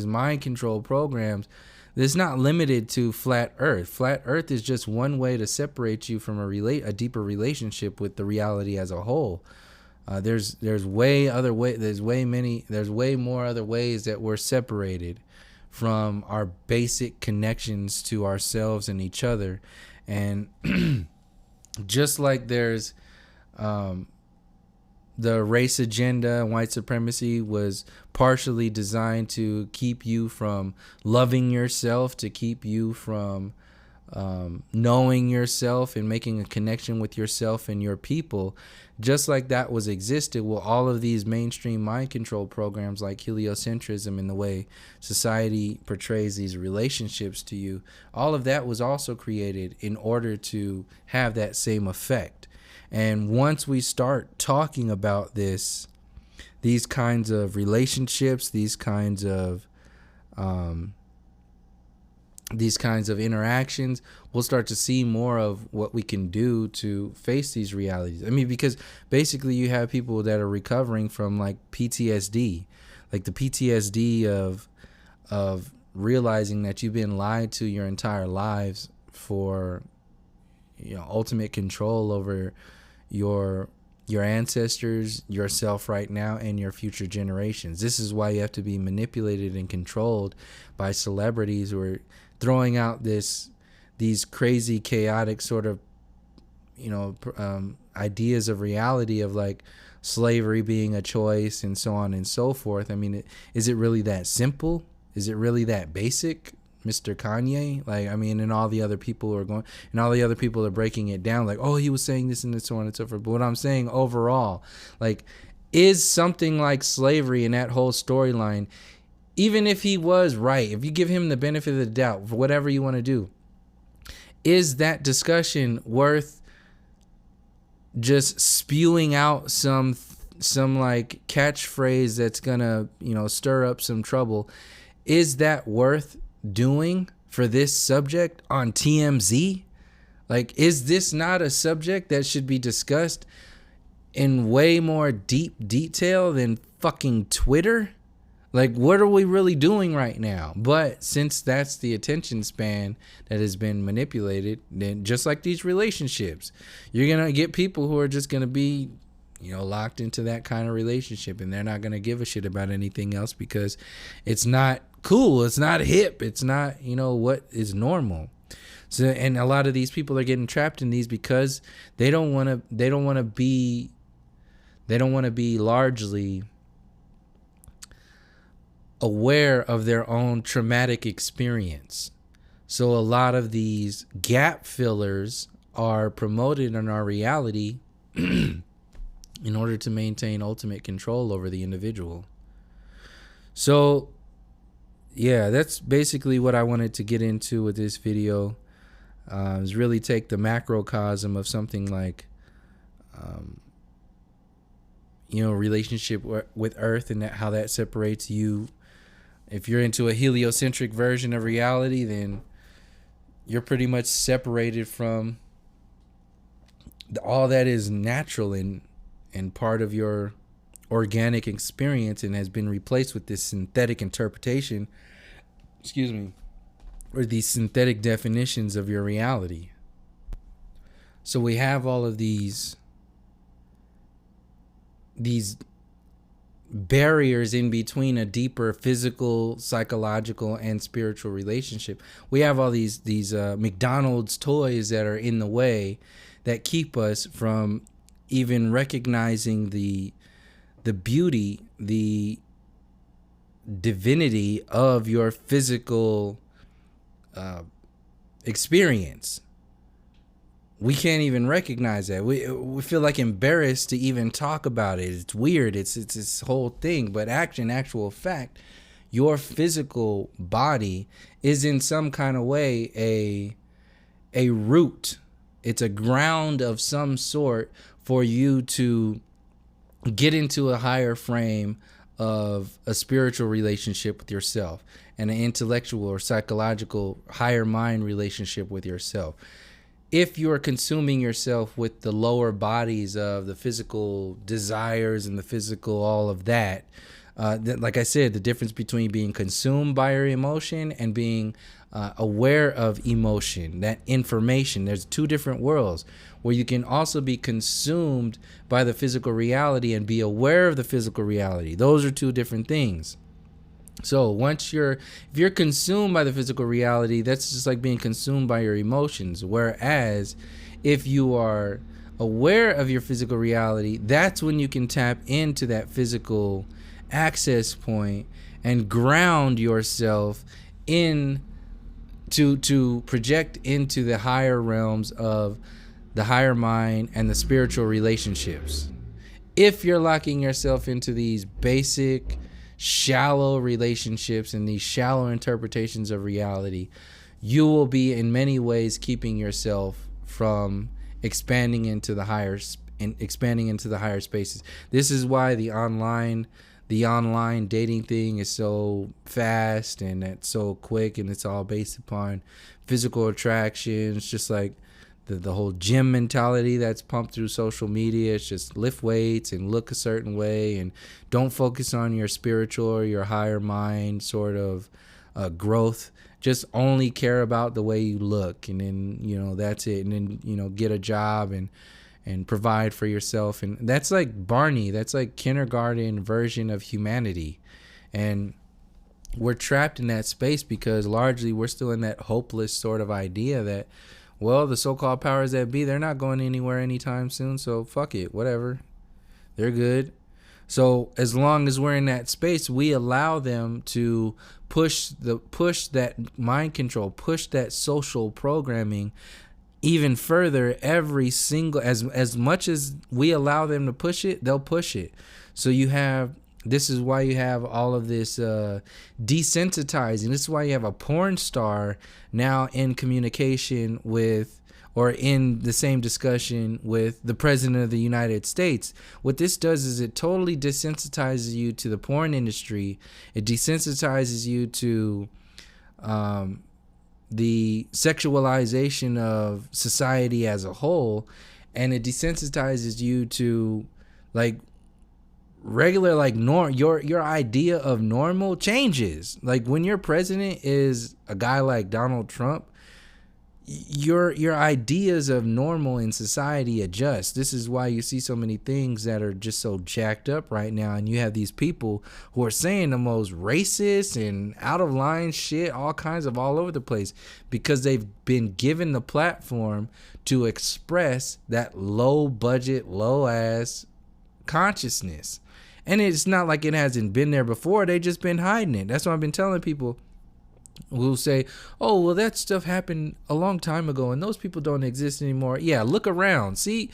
Speaker 1: mind control programs, it's not limited to flat Earth. Flat Earth is just one way to separate you from a deeper relationship with the reality as a whole. There's way more other ways that we're separated from our basic connections to ourselves and each other. And just like there's the race agenda and white supremacy was partially designed to keep you from loving yourself, to keep you from knowing yourself and making a connection with yourself and your people. Just like that was existed, well, all of these mainstream mind control programs like heliocentrism and the way society portrays these relationships to you, all of that was also created in order to have that same effect. And once we start talking about these kinds of relationships, these kinds of interactions, we'll start to see more of what we can do to face these realities. I mean, because basically you have people that are recovering from like PTSD, like the PTSD of realizing that you've been lied to your entire lives for, ultimate control over your ancestors, yourself right now, and your future generations. This is why you have to be manipulated and controlled by celebrities who are throwing out these crazy, chaotic sort of, ideas of reality of like slavery being a choice and so on and so forth. I mean, is it really that simple? Is it really that basic, Mr. Kanye? Like, I mean, and all the other people are breaking it down like, oh, he was saying this and so on and so forth. But what I'm saying overall, like, is something like slavery in that whole storyline, even if he was right, if you give him the benefit of the doubt for whatever you want to do, is that discussion worth just spewing out some like catchphrase that's gonna, stir up some trouble? Is that worth doing for this subject on TMZ? Like, is this not a subject that should be discussed in way more deep detail than fucking Twitter? Like, what are we really doing right now? But since that's the attention span that has been manipulated, then just like these relationships, you're going to get people who are just going to be, locked into that kind of relationship, and they're not going to give a shit about anything else because it's not cool. It's not hip. It's not, what is normal. So, and a lot of these people are getting trapped in these because they don't want to be largely aware of their own traumatic experience. So a lot of these gap fillers are promoted in our reality in order to maintain ultimate control over the individual. So yeah, that's basically what I wanted to get into with this video. Is really take the macrocosm of something like relationship with Earth and how that separates you. If you're into a heliocentric version of reality, then you're pretty much separated from all that is natural and part of your organic experience, and has been replaced with this synthetic interpretation, or these synthetic definitions of your reality. So we have all of these barriers in between a deeper physical, psychological, and spiritual relationship. We have all these McDonald's toys that are in the way that keep us from even recognizing the beauty, the divinity of your physical experience. we can't even recognize that. We feel like embarrassed to even talk about it. It's weird. It's this whole thing. But actual fact, your physical body is in some kind of way a root. It's a ground of some sort for you to get into a higher frame of a spiritual relationship with yourself and an intellectual or psychological higher mind relationship with yourself. If you're consuming yourself with the lower bodies of the physical desires and the physical all of that, like I said, the difference between being consumed by your emotion and being aware of emotion, that information, there's two different worlds where you can also be consumed by the physical reality and be aware of the physical reality. Those are two different things. So if you're consumed by the physical reality, that's just like being consumed by your emotions. Whereas if you are aware of your physical reality, that's when you can tap into that physical access point and ground yourself in to project into the higher realms of the higher mind and the spiritual relationships. If you're locking yourself into these basic shallow relationships and these shallow interpretations of reality, you will be in many ways keeping yourself from expanding into the higher spaces. This is why the online dating thing is so fast and it's so quick, and it's all based upon physical attraction. It's just like the whole gym mentality that's pumped through social media. It's just lift weights and look a certain way and don't focus on your spiritual or your higher mind sort of growth. Just only care about the way you look, and then that's it. And then get a job and provide for yourself. And that's like Barney. That's like kindergarten version of humanity. And we're trapped in that space because largely we're still in that hopeless sort of idea that, well, the so-called powers that be, they're not going anywhere anytime soon, so fuck it, whatever. They're good. So as long as we're in that space, we allow them to push that mind control, push that social programming even further. Every single, as much as we allow them to push it, they'll push it. So this is why you have all of this desensitizing. This is why you have a porn star now in communication with, or in the same discussion with, the president of the United States. What this does is it totally desensitizes you to the porn industry. It desensitizes you to the sexualization of society as a whole, and it desensitizes you to like regular, like your idea of normal changes. Like when your president is a guy like Donald Trump, your ideas of normal in society adjust. This is why you see so many things that are just so jacked up right now, and you have these people who are saying the most racist and out of line shit, all kinds of all over the place, because they've been given the platform to express that low budget, low ass consciousness. And it's not like it hasn't been there before. They just been hiding it. That's what I've been telling people who say, oh, well, that stuff happened a long time ago and those people don't exist anymore. Yeah, look around. See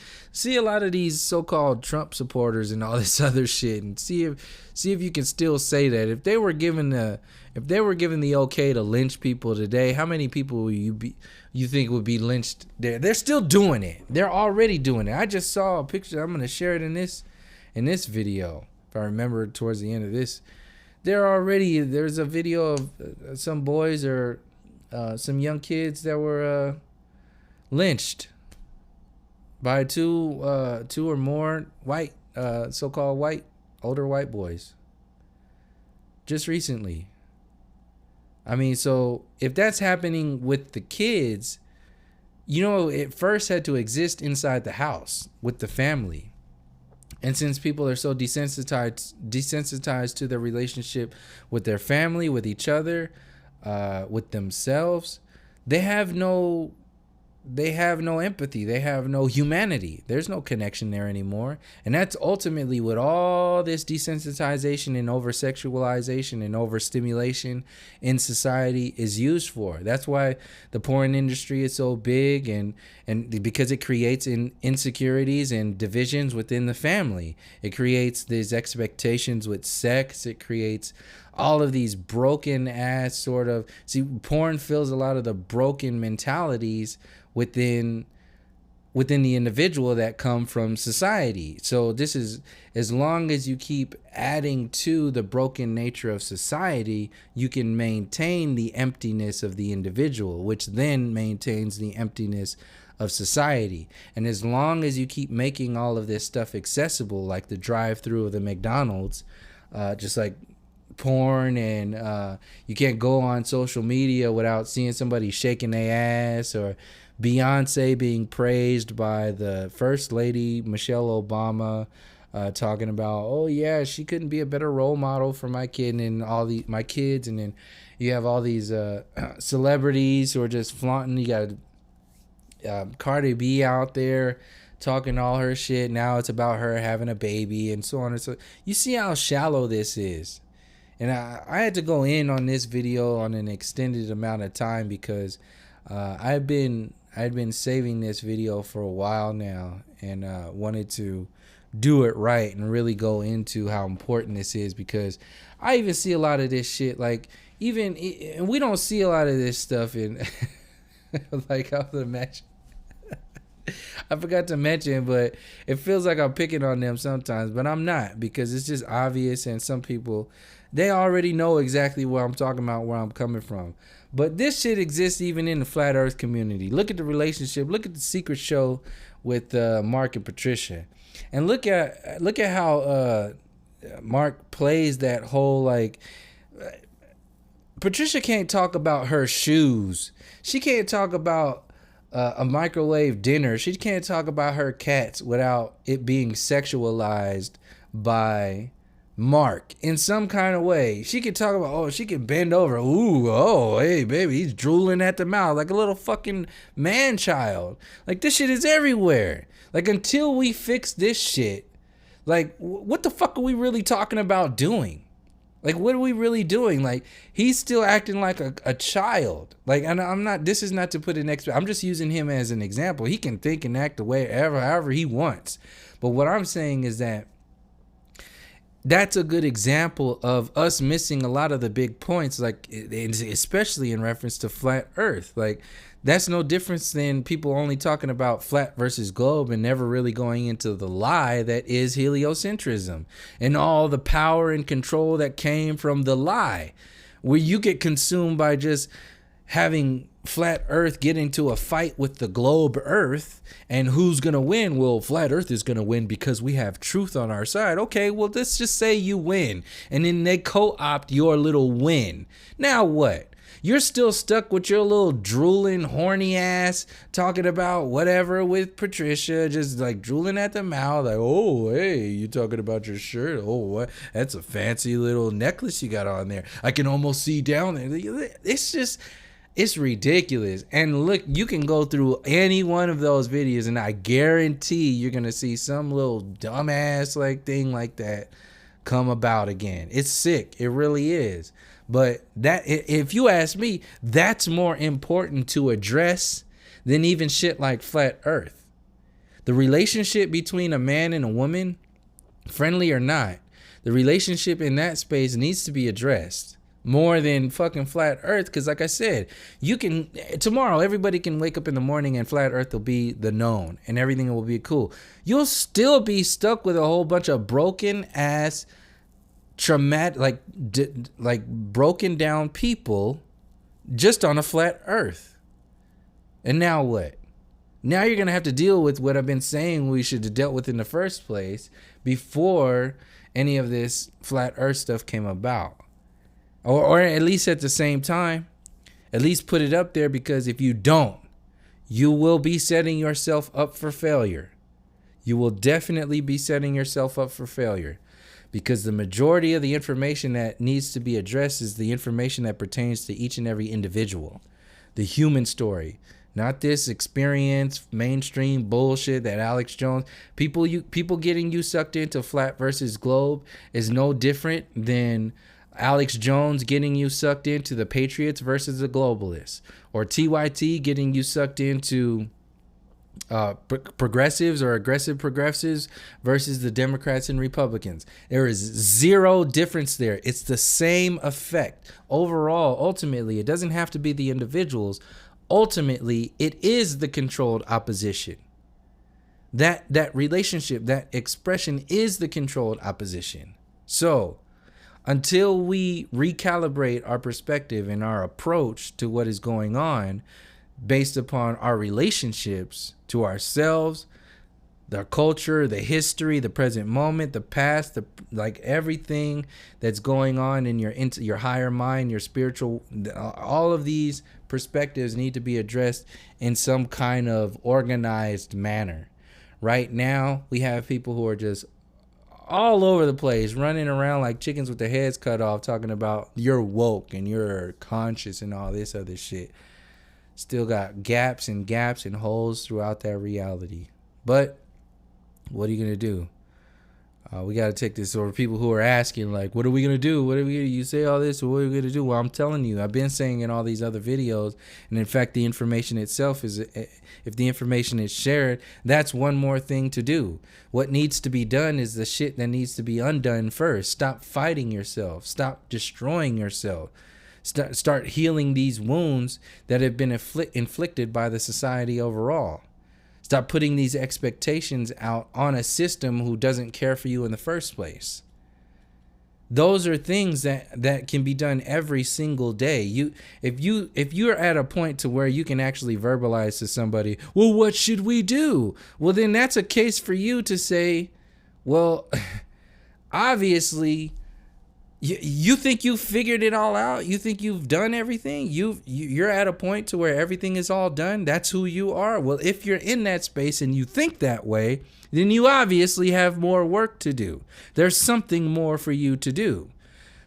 Speaker 1: a lot of these so-called Trump supporters and all this other shit, and see if you can still say that. If they were given the okay to lynch people today, how many people will you think would be lynched there? They're still doing it. They're already doing it. I just saw a picture. I'm going to share it in this video. If I remember towards the end of this, there's a video of some boys or some young kids that were lynched by two or more white, so-called white, older white boys just recently. I mean, so if that's happening with the kids, it first had to exist inside the house with the family. And since people are so desensitized to their relationship with their family, with each other, with themselves, they have no they have no empathy. They have no humanity. There's no connection there anymore. And that's ultimately what all this desensitization and over-sexualization and overstimulation in society is used for. That's why the porn industry is so big, and because it creates insecurities and divisions within the family. It creates these expectations with sex. It creates all of these broken ass sort of, see, porn fills a lot of the broken mentalities within the individual that come from society. So this is, as long as you keep adding to the broken nature of society, you can maintain the emptiness of the individual, which then maintains the emptiness of society. And as long as you keep making all of this stuff accessible, like the drive-through of the McDonald's, just like porn, and you can't go on social media without seeing somebody shaking their ass, or Beyonce being praised by the First Lady, Michelle Obama, talking about, oh yeah, she couldn't be a better role model for my kid and my kids. And then you have all these celebrities who are just flaunting. You got Cardi B out there talking all her shit. Now it's about her having a baby and so on and so. You see how shallow this is. And I had to go in on this video on an extended amount of time because I'd been saving this video for a while now, and wanted to do it right and really go into how important this is, because I even see a lot of this shit, like, and we don't see a lot of this stuff in like, I would imagine. I forgot to mention, but it feels like I'm picking on them sometimes, but I'm not, because it's just obvious, and some people, they already know exactly what I'm talking about, where I'm coming from. But this shit exists even in the flat earth community. Look at the relationship. Look at the secret show with Mark and Patricia. And look at how Mark plays that whole, like, Patricia can't talk about her shoes. She can't talk about a microwave dinner. She can't talk about her cats without it being sexualized by Mark in some kind of way. She could talk about, oh, she could bend over. Ooh, oh, hey, baby, he's drooling at the mouth like a little fucking man child. Like, this shit is everywhere. Like, until we fix this shit, like, what the fuck are we really talking about doing? Like, what are we really doing? Like, he's still acting like a child. Like, and I'm not, this is not to put an I'm just using him as an example. He can think and act the way however he wants. But what I'm saying is that that's a good example of us missing a lot of the big points, like, especially in reference to flat earth. Like, that's no difference than people only talking about flat versus globe and never really going into the lie that is heliocentrism and all the power and control that came from the lie, where you get consumed by just having flat earth get into a fight with the globe earth, and who's gonna win? Well, flat earth is gonna win because we have truth on our side. Okay, well, let's just say you win, and then they co-opt your little win. Now what? You're still stuck with your little drooling, horny ass talking about whatever with Patricia, just like drooling at the mouth, like, oh, hey, you talking about your shirt? Oh, what? That's a fancy little necklace you got on there. I can almost see down there. It's just, it's ridiculous. And look, you can go through any one of those videos, and I guarantee you're gonna see some little dumbass like thing like that come about again. It's sick. It really is. But that, if you ask me, that's more important to address than even shit like flat earth. The relationship between a man and a woman, friendly or not, the relationship in that space needs to be addressed more than fucking flat earth. Because like I said, you can, tomorrow everybody can wake up in the morning and flat earth will be the known and everything will be cool. You'll still be stuck with a whole bunch of broken ass, traumatic, like broken down people just on a flat earth. And now what? Now you're gonna have to deal with what I've been saying we should have dealt with in the first place before any of this flat earth stuff came about, or at least at the same time. At least put it up there, because if you don't, you will be setting yourself up for failure. You will definitely be setting yourself up for failure. Because the majority of the information that needs to be addressed is the information that pertains to each and every individual. The human story, Not this experience mainstream bullshit that Alex Jones people getting you sucked into flat versus globe is no different than Alex Jones getting you sucked into the Patriots versus the globalists, or TYT getting you sucked into progressives or aggressive progressives versus the Democrats and Republicans. There is zero difference there. It's the same effect. Overall, ultimately, it doesn't have to be the individuals. Ultimately, it is the controlled opposition. That relationship, that expression is the controlled opposition. So, until we recalibrate our perspective and our approach to what is going on based upon our relationships to ourselves, the culture, the history, the present moment, the past, like everything that's going on in your higher mind, your spiritual, all of these perspectives need to be addressed in some kind of organized manner. Right now, we have people who are just all over the place, running around like chickens with their heads cut off, talking about you're woke and you're conscious and all this other shit. Still got gaps and holes throughout that reality. But what are you going to do? We got to take this over. People who are asking, like, what are we going to do? What are we going to do? You say all this, what are we going to do? Well, I'm telling you, I've been saying in all these other videos, and in fact, the information itself is, if the information is shared, that's one more thing to do. What needs to be done is the shit that needs to be undone first. Stop fighting yourself. Stop destroying yourself. Start healing these wounds that have been inflicted by the society overall. Stop putting these expectations out on a system who doesn't care for you in the first place. Those are things that can be done every single day. If you're at a point to where you can actually verbalize to somebody, well, what should we do? Well, then that's a case for you to say, well, obviously, you think you figured it all out? You think you've done everything? You're at a point to where everything is all done? That's who you are? Well, if you're in that space and you think that way, then you obviously have more work to do. There's something more for you to do.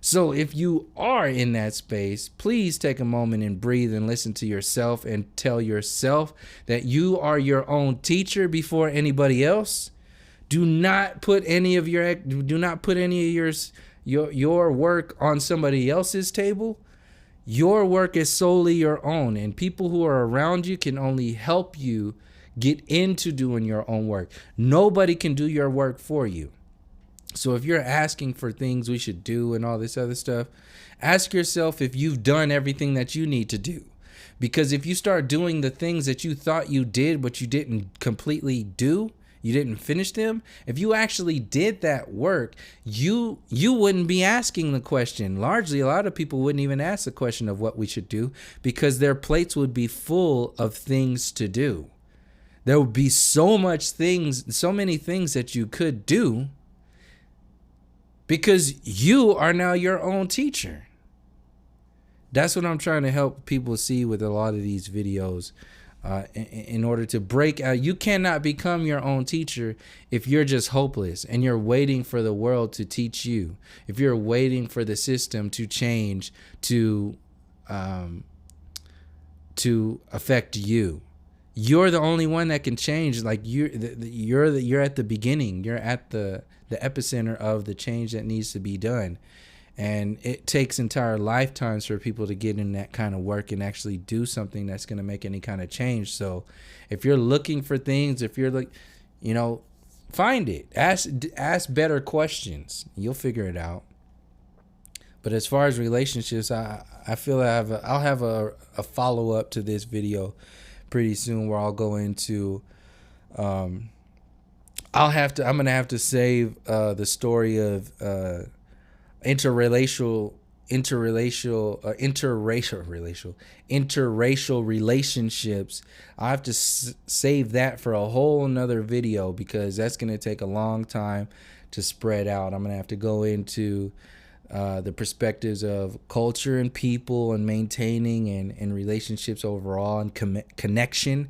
Speaker 1: So if you are in that space, please take a moment and breathe and listen to yourself and tell yourself that you are your own teacher before anybody else. Do not put any of your work on somebody else's table. Your work is solely your own, and people who are around you can only help you get into doing your own work. Nobody can do your work for you. So if you're asking for things we should do and all this other stuff, ask yourself if you've done everything that you need to do. Because if you start doing the things that you thought you did but you didn't completely do, you didn't finish them, if you actually did that work, you wouldn't be asking the question. Largely, a lot of people wouldn't even ask the question of what we should do because their plates would be full of things to do. There would be so many things that you could do because you are now your own teacher. That's what I'm trying to help people see with a lot of these videos. In order to break out, you cannot become your own teacher if you're just hopeless and you're waiting for the world to teach you. If you're waiting for the system to change to affect you, you're the only one that can change. Like you're at the beginning. You're at the epicenter of the change that needs to be done. And it takes entire lifetimes for people to get in that kind of work and actually do something that's going to make any kind of change. So if you're looking for things, if you're like, find it. Ask better questions. You'll figure it out. But as far as relationships, I feel I'll have a follow-up to this video pretty soon where I'll go into... I'm going to have to save the story of... interracial relationships. I have to save that for a whole nother video because that's going to take a long time to spread out. I'm going to have to go into the perspectives of culture and people and maintaining and relationships overall and connection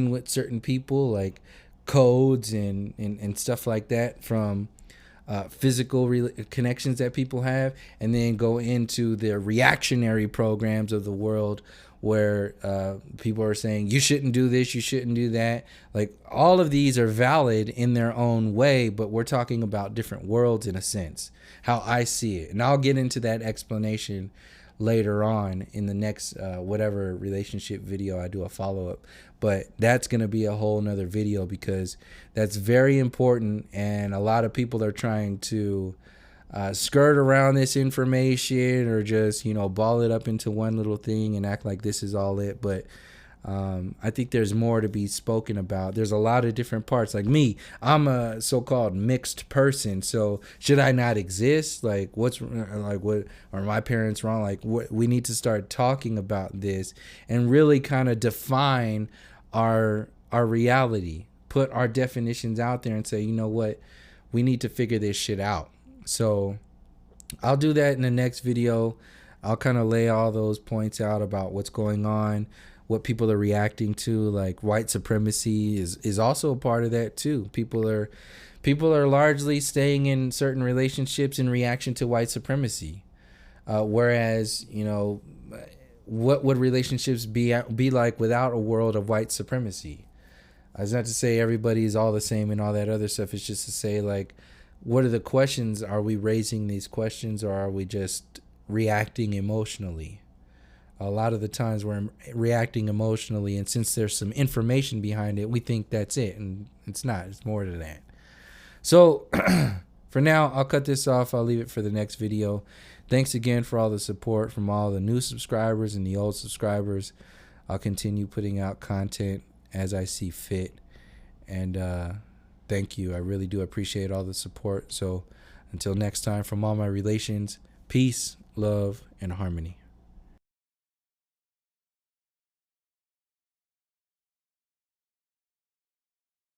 Speaker 1: with certain people, like codes and stuff like that from physical connections that people have, and then go into the reactionary programs of the world where people are saying you shouldn't do this, you shouldn't do that. Like, all of these are valid in their own way, but we're talking about different worlds in a sense, how I see it. And I'll get into that explanation later on in the next whatever relationship video I do a follow-up. But that's going to be a whole nother video, because that's very important, and a lot of people are trying to skirt around this information, or just, ball it up into one little thing and act like this is all it. But I think there's more to be spoken about. There's a lot of different parts. Like me, I'm a so-called mixed person. So should I not exist? Like, what are my parents wrong? Like, what, we need to start talking about this and really kind of define our reality, put our definitions out there and say, you know what, we need to figure this shit out. So I'll do that in the next video. I'll kind of lay all those points out about what's going on, what people are reacting to. Like, white supremacy is also a part of that too. People are largely staying in certain relationships in reaction to white supremacy. Whereas, what would relationships be like without a world of white supremacy? It's not to say everybody is all the same and all that other stuff. It's just to say, like, what are the questions? Are we raising these questions, or are we just reacting emotionally? A lot of the times we're reacting emotionally, and since there's some information behind it, we think that's it, and it's not. It's more than that. So for now, I'll cut this off. I'll leave it for the next video. Thanks again for all the support from all the new subscribers and the old subscribers. I'll continue putting out content as I see fit. And thank you. I really do appreciate all the support. So until next time, from all my relations, peace, love, and harmony.